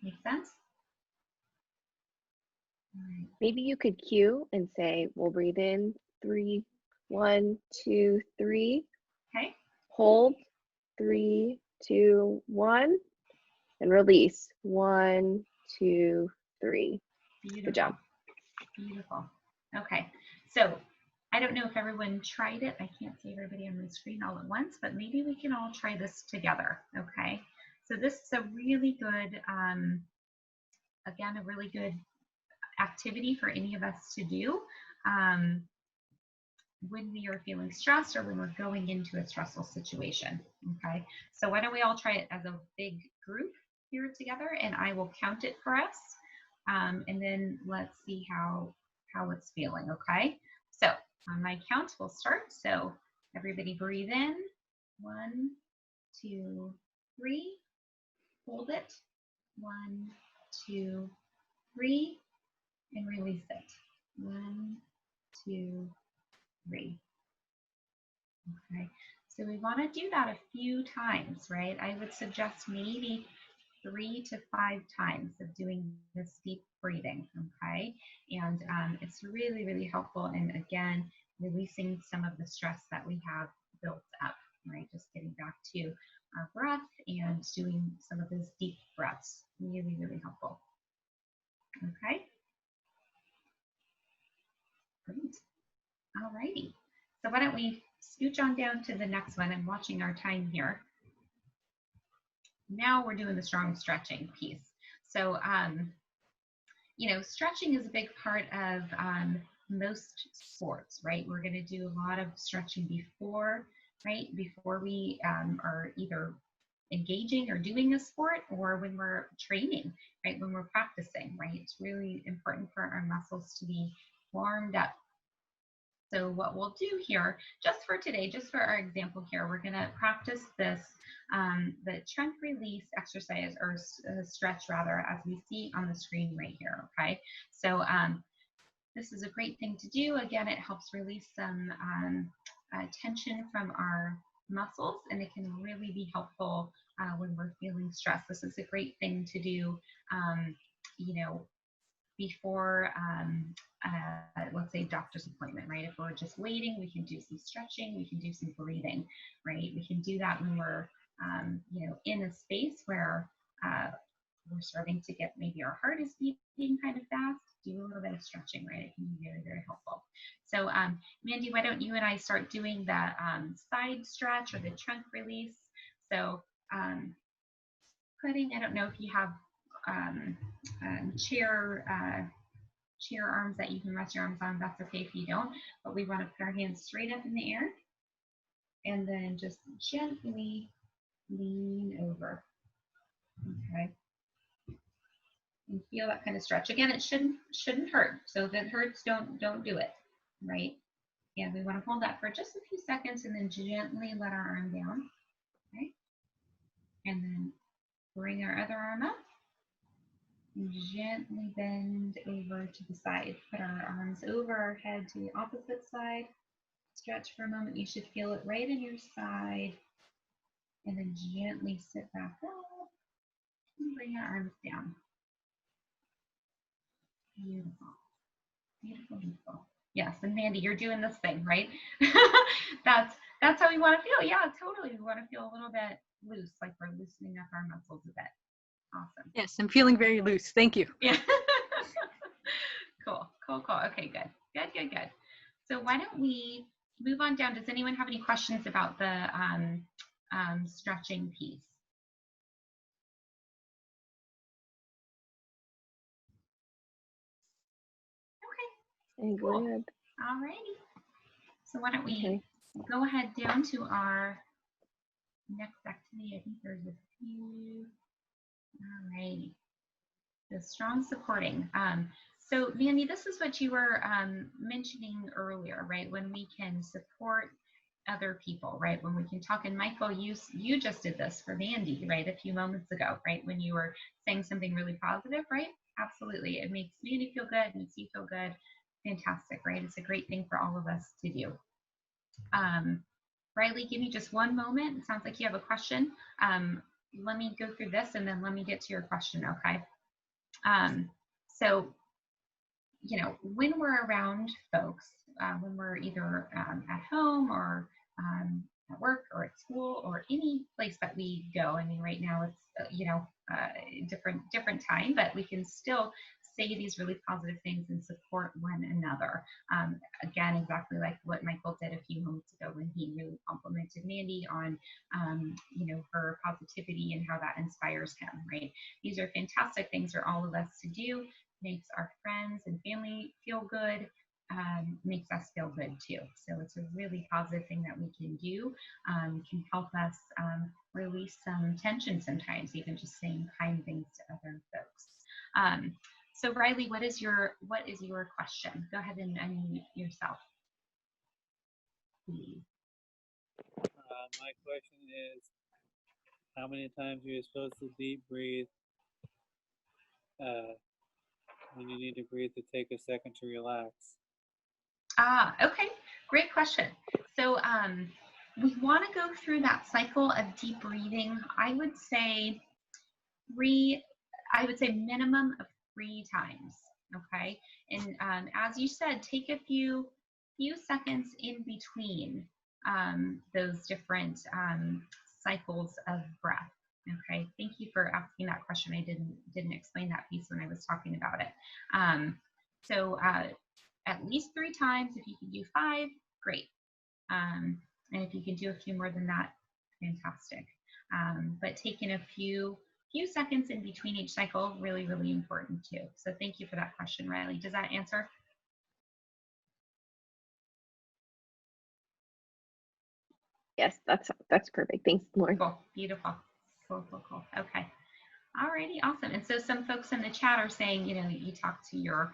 Make sense? Maybe you could cue and say, we'll breathe in 3, 1, 2, 3. Okay. Hold 3, 2, 1, and release 1, 2, 3. Beautiful. Good job. Beautiful. Okay. So I don't know if everyone tried it. I can't see everybody on the screen all at once, but maybe we can all try this together. Okay. So this is a really good, again, a really good activity for any of us to do when we are feeling stressed or when we're going into a stressful situation. Okay. So why don't we all try it as a big group here together, and I will count it for us. And then let's see how it's feeling, okay? So on my count, we'll start. So everybody breathe in, 1, 2, 3, hold it, 1, 2, 3, and release it, 1, 2, 3. Okay, so we want to do that a few times, right? I would suggest maybe 3 to 5 times of doing this deep breathing, okay? And it's really, really helpful in, again, releasing some of the stress that we have built up, right? Just getting back to our breath and doing some of those deep breaths. Really, really helpful. Okay? Great. All righty. So why don't we scooch on down to the next one? I'm watching our time here. Now we're doing the strong stretching piece. So, stretching is a big part of most sports, right? We're going to do a lot of stretching before, right? Before we are either engaging or doing a sport, or when we're training, right? When we're practicing, right? It's really important for our muscles to be warmed up. So what we'll do here, just for today, just for our example here, we're going to practice this, the trunk release exercise, or stretch rather, as we see on the screen right here, okay? So this is a great thing to do. Again, it helps release some tension from our muscles, and it can really be helpful when we're feeling stressed. This is a great thing to do, you know, before, let's say, doctor's appointment, right? If we're just waiting, we can do some stretching, we can do some breathing, right? We can do that when we're, you know, in a space where we're starting to get, maybe our heart is beating kind of fast. Do a little bit of stretching, right? It can be very, very helpful. So Mandy, why don't you and I start doing the side stretch or the trunk release? So I don't know if you have chair arms that you can rest your arms on. That's okay if you don't, but we want to put our hands straight up in the air and then just gently lean over. Okay. And feel that kind of stretch. Again, it shouldn't hurt. So if it hurts, don't do it, right? And we want to hold that for just a few seconds and then gently let our arm down, right? And then bring our other arm up and gently bend over to the side. Put our arms over our head to the opposite side. Stretch for a moment. You should feel it right in your side. And then gently sit back up and bring our arms down. Beautiful. Beautiful, beautiful. Yes, and Mandy, you're doing this thing, right? That's how we want to feel. Yeah, totally. We want to feel a little bit loose, like we're loosening up our muscles a bit. Awesome. Yes, I'm feeling very loose. Thank you. Yeah. Cool. Okay, good. So why don't we move on down? Does anyone have any questions about the stretching piece? Okay. Cool. Good. All righty. So why don't we go ahead down to our next activity? I think there's a few. All righty. The strong supporting. So Mandy, this is what you were mentioning earlier, right? When we can support other people, right? When we can talk, and Michael, you just did this for Mandy, right? A few moments ago, right? When you were saying something really positive, right? Absolutely. It makes Mandy feel good, makes you feel good. Fantastic, right? It's a great thing for all of us to do. Riley, give me just one moment. It sounds like you have a question. Let me go through this and then let me get to your question, okay? So, you know, when we're around folks, when we're either at home or at work or at school or any place that we go, I mean, right now it's, you know, different time, but we can still say these really positive things and support one another. Again, exactly like what Michael did a few moments ago when he really complimented Mandy on, you know, her positivity and how that inspires him, right? These are fantastic things for all of us to do. Makes our friends and family feel good, makes us feel good too. So it's a really positive thing that we can do. Can help us release some tension sometimes, even just saying kind things to other folks. So Riley, what is your question? Go ahead and unmute yourself, please. My question is, how many times are you supposed to deep breathe when you need to breathe to take a second to relax? Okay, great question. So we want to go through that cycle of deep breathing. I would say minimum of 3 times, okay? And as you said, take a few seconds in between those different cycles of breath. Okay, thank you for asking that question. I didn't explain that piece when I was talking about it. So at least 3 times. If you can do 5, great. And if you can do a few more than that, fantastic. But taking a few seconds in between each cycle, really, really important too. So thank you for that question, Riley. Does that answer? Yes, that's perfect. Thanks, Lauren. Cool, beautiful, cool. Okay. Alrighty, awesome. And so some folks in the chat are saying, you know, you talked to your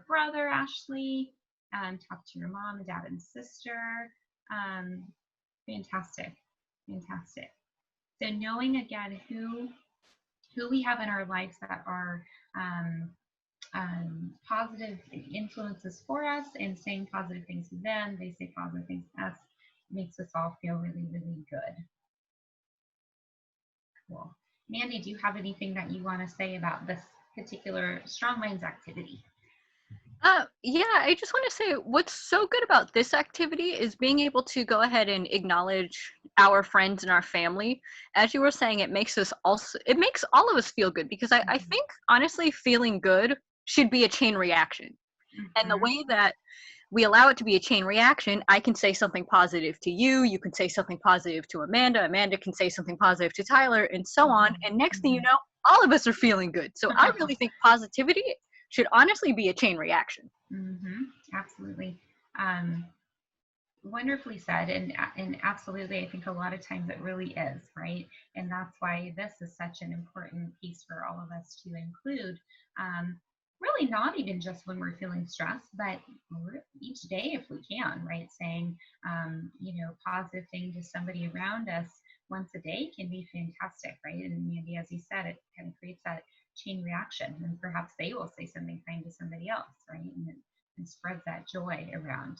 brother, Ashley, talk to your mom, dad, and sister. Fantastic, fantastic. So knowing again who we have in our lives that are positive influences for us, and saying positive things to them, they say positive things to us, makes us all feel really, really good. Cool. Mandy, do you have anything that you want to say about this particular Strong Minds activity? Yeah, I just want to say what's so good about this activity is being able to go ahead and acknowledge our friends and our family. As you were saying, it makes all of us feel good, because I think honestly feeling good should be a chain reaction. And the way that we allow it to be a chain reaction, I can say something positive to you, you can say something positive to Amanda, Amanda can say something positive to Tyler, and so on. And next thing you know, all of us are feeling good. So I really think positivity should honestly be a chain reaction. Absolutely. Wonderfully said, and absolutely, I think a lot of times it really is, right? And that's why this is such an important piece for all of us to include. Really not even just when we're feeling stressed, but each day if we can, right? Saying, positive thing to somebody around us once a day can be fantastic, right? And Mandy, as you said, it kind of creates that chain reaction, and perhaps they will say something kind to somebody else, right? And spreads that joy around.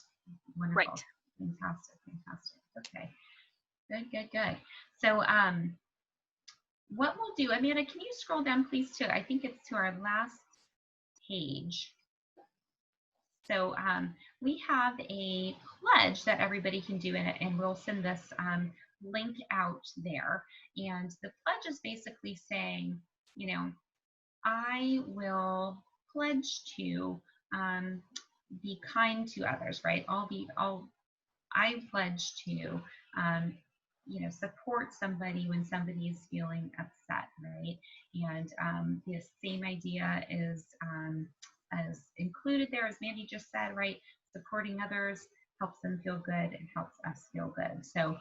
Wonderful. Right. Fantastic, fantastic. Okay, good. So what we'll do, Amanda, can you scroll down please to, I think it's to our last page. So we have a pledge that everybody can do in it, and we'll send this link out there. And the pledge is basically saying, I will pledge to be kind to others, right? I pledge to, support somebody when somebody is feeling upset, right? And the same idea is as included there, as Mandy just said, right? Supporting others helps them feel good and helps us feel good. So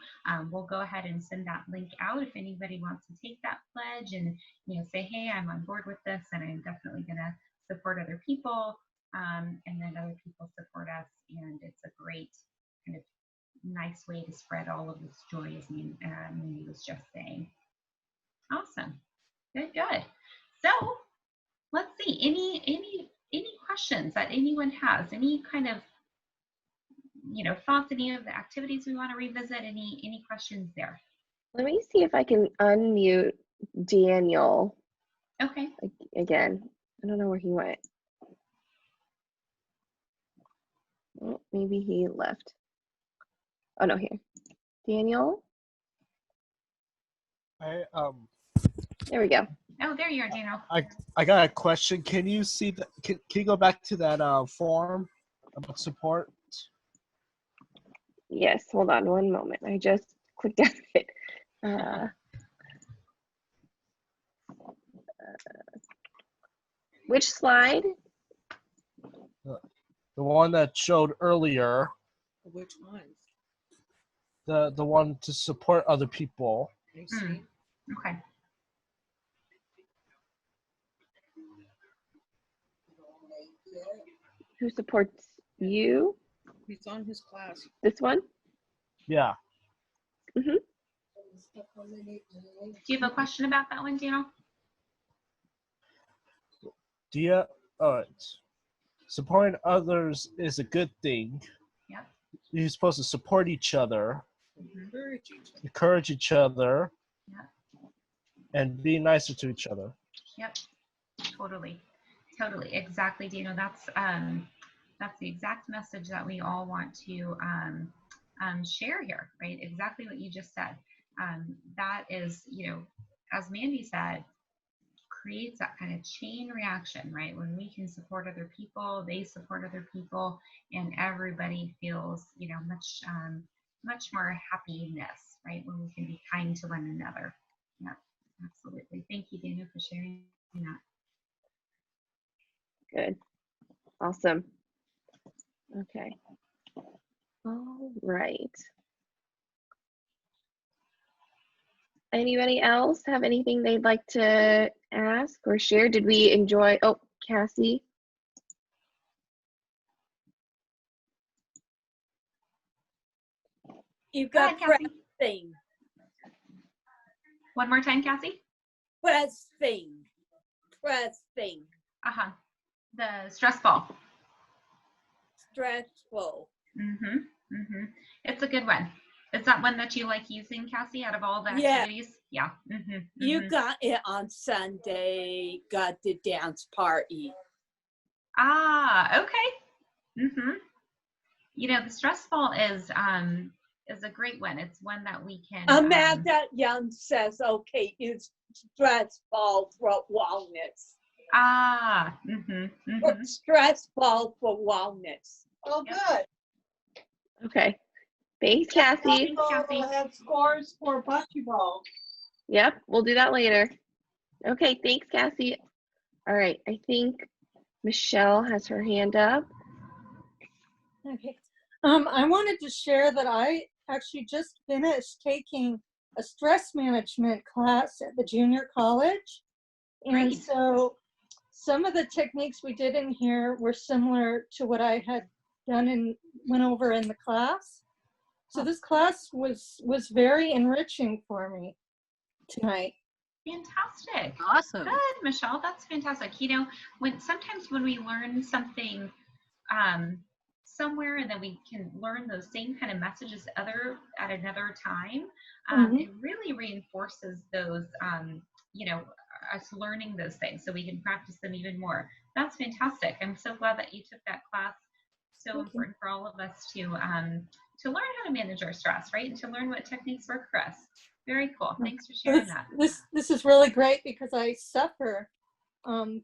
we'll go ahead and send that link out if anybody wants to take that pledge and say, hey, I'm on board with this, and I'm definitely going to support other people, and then other people support us, and it's a great kind of nice way to spread all of this joy, as Mandy was just saying. Awesome. Good. So let's see, any questions that anyone has, any kind of thoughts, any of the activities we want to revisit, any questions there? Let me see if I can unmute Daniel. Okay. Again, I don't know where he went. Oh, maybe he left. Oh no, here. Daniel. There we go. Oh, there you are, Daniel. I got a question. Can you see that? Can you go back to that form about support? Yes, hold on one moment. I just clicked on it. Which slide? The one that showed earlier. Which one? The one to support other people. I see. Okay. Who supports you? He's on his class. This one? Yeah. Do you have a question about that one, Daniel? Supporting others is a good thing. Yeah. You're supposed to support each other, Encourage each other. And be nicer to each other. Yep. Totally. Exactly, Daniel. That's the exact message that we all want to share here, right? Exactly what you just said. That is, as Mandy said, creates that kind of chain reaction, right? When we can support other people, they support other people, and everybody feels, much more happiness, right? When we can be kind to one another. Yeah, absolutely. Thank you, Daniel, for sharing that. Good. Awesome. Okay. All right. Anybody else have anything they'd like to ask or share? Did we enjoy? Oh, Cassie. You Go got ahead, Cassie. pressing. One more time, Cassie. Pressing. Pressing. Uh-huh. The stress ball. Stressful. It's a good one. Is that one that you like using, Cassie, out of all the activities? Yeah. You got it on Sunday, got the dance party. Ah, okay. You know, the stress ball is a great one. It's one that we can Amanda Young says, okay, it's stress ball for wellness. Stress ball for wellness. Oh, good. Okay. Thanks, Cassie. We'll have scores for bocce ball. Yep, we'll do that later. Okay, thanks, Cassie. All right, I think Michelle has her hand up. Okay. I wanted to share that I actually just finished taking a stress management class at the junior college. And so some of the techniques we did in here were similar to what I had done and went over in the class. So this class was very enriching for me tonight. Fantastic. Awesome. Good, Michelle. That's fantastic. You know, sometimes when we learn something somewhere and then we can learn those same kind of messages at another time, it really reinforces those, you know, us learning those things so we can practice them even more. That's fantastic. I'm so glad that you took that class. So important for all of us to learn how to manage our stress, right? And to learn what techniques work for us. Very cool. Thanks for sharing that. This is really great because I suffer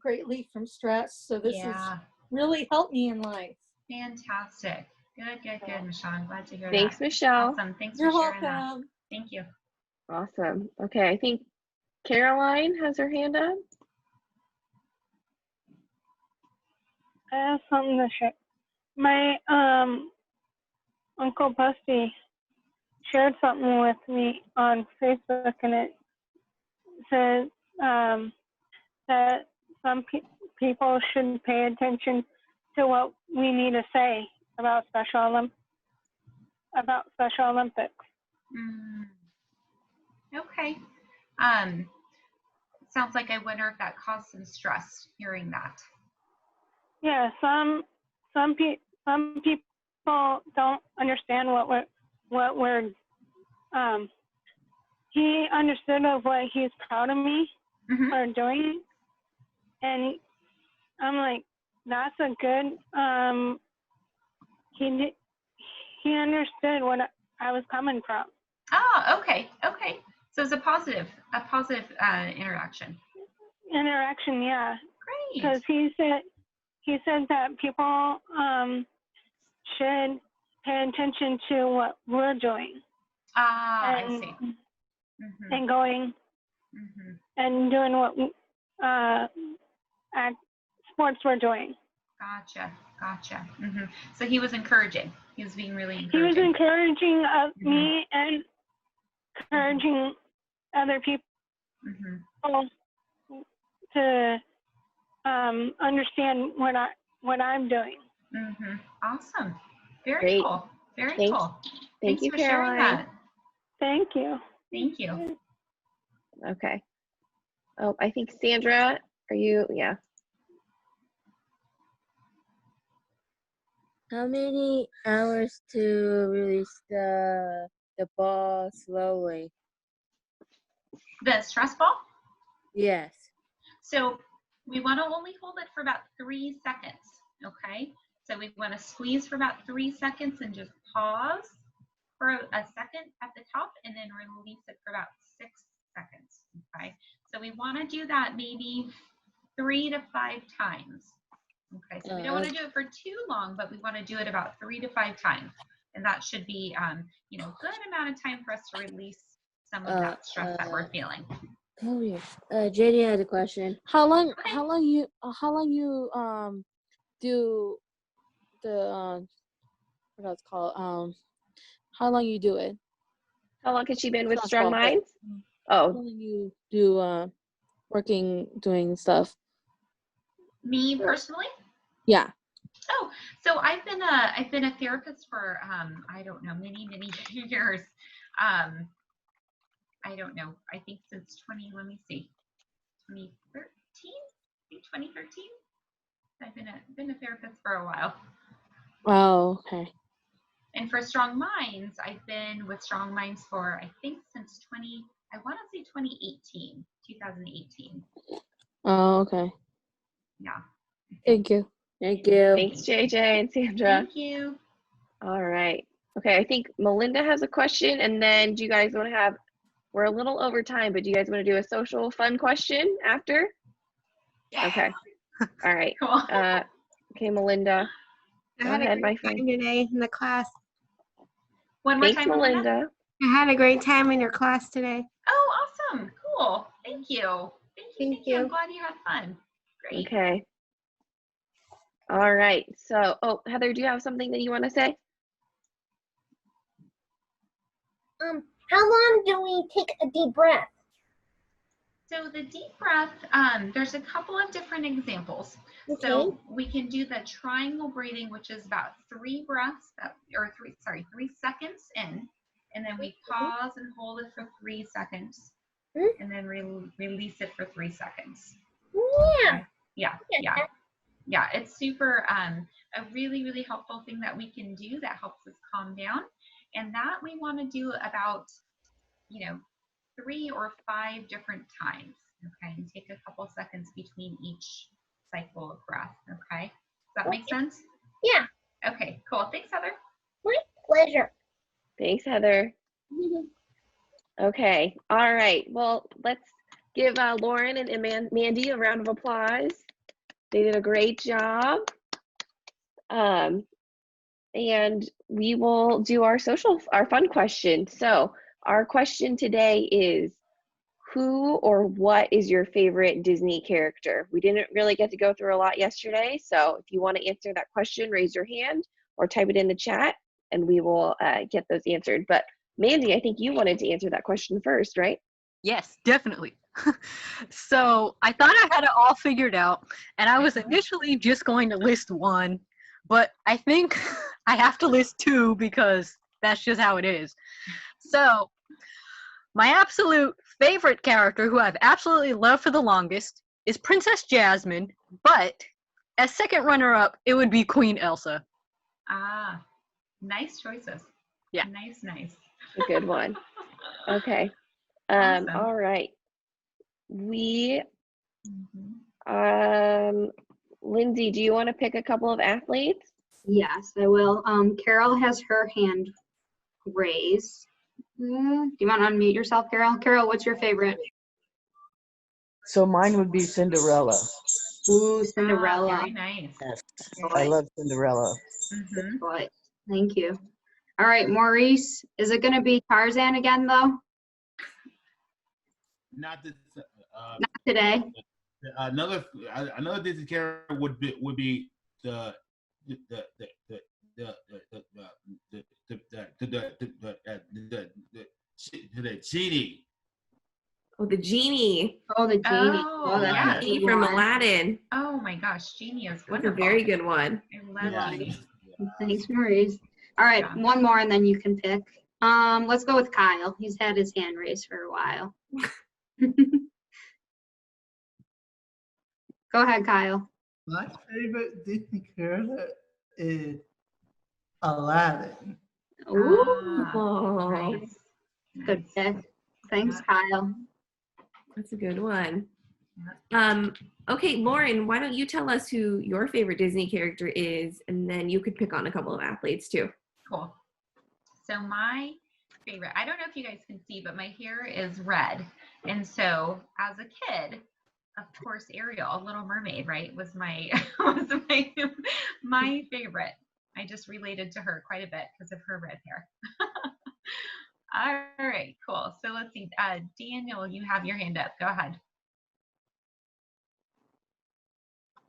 greatly from stress. So this has really helped me in life. Fantastic. Good, Michelle. I'm glad to hear that. Thanks, Michelle. Awesome. Thanks You're for sharing welcome. that. Thank you. Awesome. Okay, I think Caroline has her hand up. I have something to share. My Uncle Busty shared something with me on Facebook, and it says that some people should pay attention to what we need to say about Special Olympics. Okay. Sounds like I wonder if that caused some stress hearing that. Yeah, some people don't understand what we're he understood of what he's proud of me for doing, and I'm like, that's a good he understood what I was coming from. Oh, okay. So it's a positive interaction. Yeah. Great. Because he said that people should pay attention to what we're doing. I see. And going and doing what sports we're doing. Gotcha. So he was encouraging. He was being really encouraging. He was encouraging me and encouraging other people to understand what I'm doing. Awesome. Very Great. cool. Very Thanks. cool. Thank you, for sharing Caroline. that. Thank you. Thank you. Okay. Oh, I think Sandra, are you? Yeah. How many hours to release the ball slowly? The stress ball? Yes. So we want to only hold it for about 3 seconds, okay? So we want to squeeze for about 3 seconds and just pause for a second at the top and then release it for about 6 seconds, okay? So we want to do that maybe 3 to 5 times, okay? So we don't want to do it for too long, but we want to do it about 3 to 5 times. And that should be, you know, good amount of time for us to release some of that stress that we're feeling. Oh yeah. JD had a question. How long you do the what else called how long you do it? How long has she been with Sounds Strong awful. Minds? How Oh, long you do doing stuff? Me personally? Yeah. Oh, so I've been a therapist for I don't know, many years. I don't know. I think since 2013. I think 2013. I've been a therapist for a while. Oh, okay. And for Strong Minds, I've been with Strong Minds for I think since I want to say 2018. Oh, okay. Yeah. Thank you. Thank you. Thanks, JJ and Sandra. Thank you. All right. Okay, I think Melinda has a question, and then do you guys want to have, we're a little over time, but do you guys want to do a social fun question after? Yeah. Okay. All right. Cool. Okay, Melinda. I Go had ahead, a my great friend. time today in the class. One more Thanks, time, Melinda. Melinda. I had a great time in your class today. Oh, awesome. Cool. Thank you. Thank you. I'm you. glad you had fun. Great. Okay. All right. So, oh, Heather, do you have something that you want to say? How long do we take a deep breath? So the deep breath, there's a couple of different examples. Okay. So we can do the triangle breathing, which is about 3 breaths, 3 seconds in, and then we pause and hold it for 3 seconds, and then release it for 3 seconds. Yeah. Okay. Yeah. It's super, a really helpful thing that we can do that helps us calm down, and that we want to do about, 3 or 5 different times, okay, and take a couple seconds between each cycle of breath, okay? Does that make sense? Yeah. Okay, cool. Thanks, Heather. My pleasure. Thanks, Heather. Okay. All right. Well, let's give Lauren and Mandy a round of applause. They did a great job. And we will do our fun question. So our question today is, who or what is your favorite Disney character? We didn't really get to go through a lot yesterday, so if you want to answer that question, raise your hand or type it in the chat, and we will get those answered. But Mandy, I think you wanted to answer that question first, right? Yes, definitely. So I thought I had it all figured out, and I was initially just going to list one, but I think I have to list 2 because that's just how it is. So my absolute favorite character, who I've absolutely loved for the longest, is Princess Jasmine, but as second runner-up, it would be Queen Elsa. Ah, nice choices. Yeah. Nice. A good one. Okay. Awesome. All right. Lindsay, do you want to pick a couple of athletes? Yes, I will. Carol has her hand raised. Do you want to unmute yourself, Carol? Carol, what's your favorite? So mine would be Cinderella. Ooh, Cinderella. Very nice. Yes, Good I choice. love Cinderella. Good choice. Thank you. All right, Maurice, is it going to be Tarzan again, though? Not this. Not today. Another Disney character would be the genie. Oh, the genie. Oh, the genie. Oh, that's yeah. a Genie good from one. Aladdin. Oh my gosh, Genie is That's wonderful. a very good one. I love Yeah. Genie. Thanks, Maurice. All right, one more and then you can pick. Let's go with Kyle. He's had his hand raised for a while. Go ahead, Kyle. My favorite Disney character is Aladdin. Ooh, Oh, Nice. good pick. Thanks, Kyle. that's a good one. Okay, Lauren, why don't you tell us who your favorite Disney character is, and then you could pick on a couple of athletes too. Cool. So my favorite, I don't know if you guys can see, but my hair is red. And so as a kid, of course, Ariel, Little Mermaid, right, was my my favorite. I just related to her quite a bit because of her red hair. All right, cool. So let's see. Daniel, you have your hand up. Go ahead.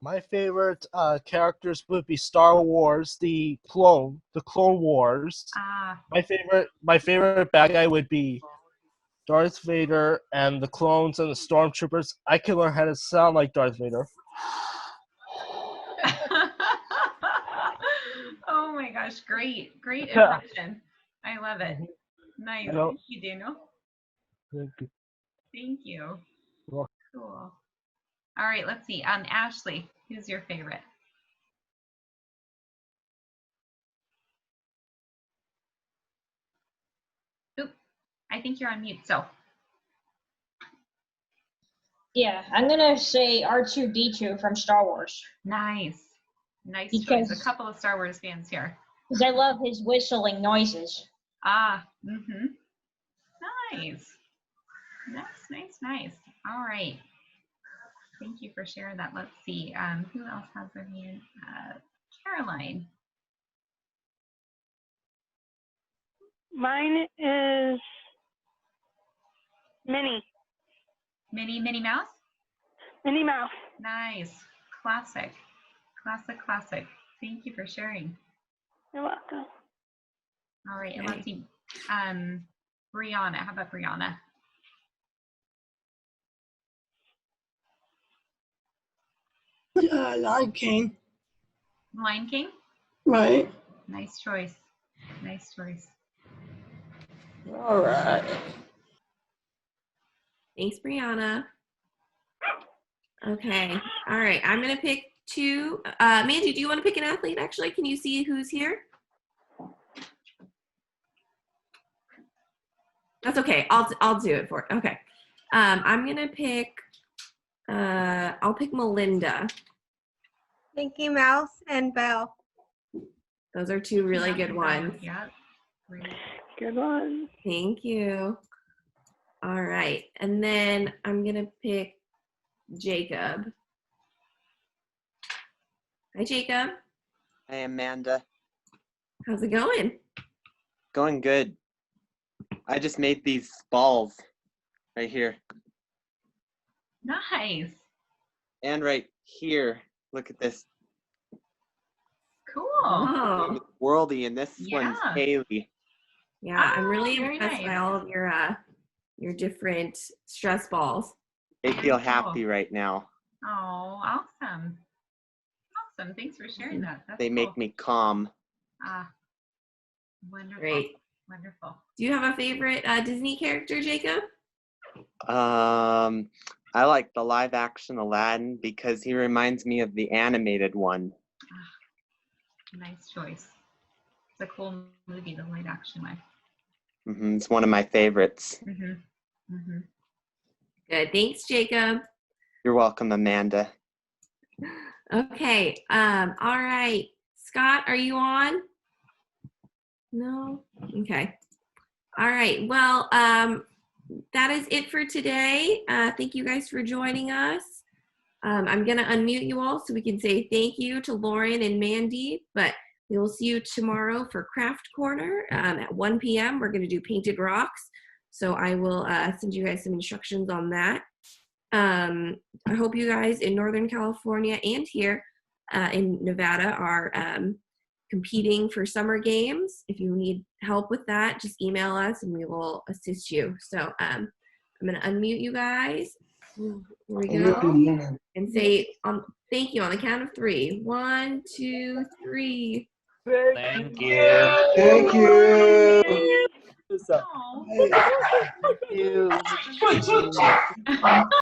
My favorite characters would be Star Wars, the Clone Wars. Ah, My favorite bad guy would be Darth Vader and the clones and the stormtroopers. I can learn how to sound like Darth Vader. my gosh, great Yeah. impression. I love it. Nice. Hello. Thank you, Daniel. Thank you. Thank you. Well, Cool. All right, let's see. Ashley, who's your favorite? Oop, I think you're on mute, so. Yeah, I'm gonna say R2D2 from Star Wars. Nice. Nice choice. A Because couple of Star Wars fans here. I love his whistling noises. Ah, nice. Nice. All right. Thank you for sharing that. Let's see. Who else has their hand? Caroline. Mine is Minnie. Minnie Mouse? Minnie Mouse. Nice. Classic. Thank you for sharing. You're welcome. All right, and let's see. Brianna. How about Brianna? Lion King. Lion King? Right. Nice choice. All right. Thanks, Brianna. Okay. All right. I'm going to pick two. Mandy, do you want to pick an athlete, actually? Can you see who's here? That's okay. I'll do it for it. Okay. I'm going to pick, I'll pick Melinda. Mickey Mouse and Belle. Those are two really good ones. Yeah. Great. Good one. Thank you. All right. And then I'm going to pick Jacob. Hi, Jacob. Hey, Amanda. How's it going? Going good. I just made these balls right here. Nice. And right here. Look at this. Cool. Oh. Name is Worldy, and this one's Yeah. Haley. Yeah, I'm really very impressed by nice. all of your different stress balls. They feel cool. happy right now. Oh, awesome. Thanks for sharing that. That's They make cool. me calm. Ah, wonderful. Great. Wonderful. Do you have a favorite Disney character, Jacob? I like the live action Aladdin because he reminds me of the animated one. Nice choice. It's a cool movie, the live action one. It's one of my favorites. Good. Thanks, Jacob. You're welcome, Amanda. Okay. All right. Scott, are you on? No? Okay. All right. Well, that is it for today. Thank you guys for joining us. I'm going to unmute you all so we can say thank you to Lauren and Mandy, but we will see you tomorrow for Craft Corner at 1 p.m. We're going to do painted rocks. So I will send you guys some instructions on that. I hope you guys in Northern California and here in Nevada are competing for summer games. If you need help with that, just email us and we will assist you. So I'm going to unmute you guys. Here we go. And say thank you on the count of 3. 1, 2, 3. Thank you. Thank you. Thank you.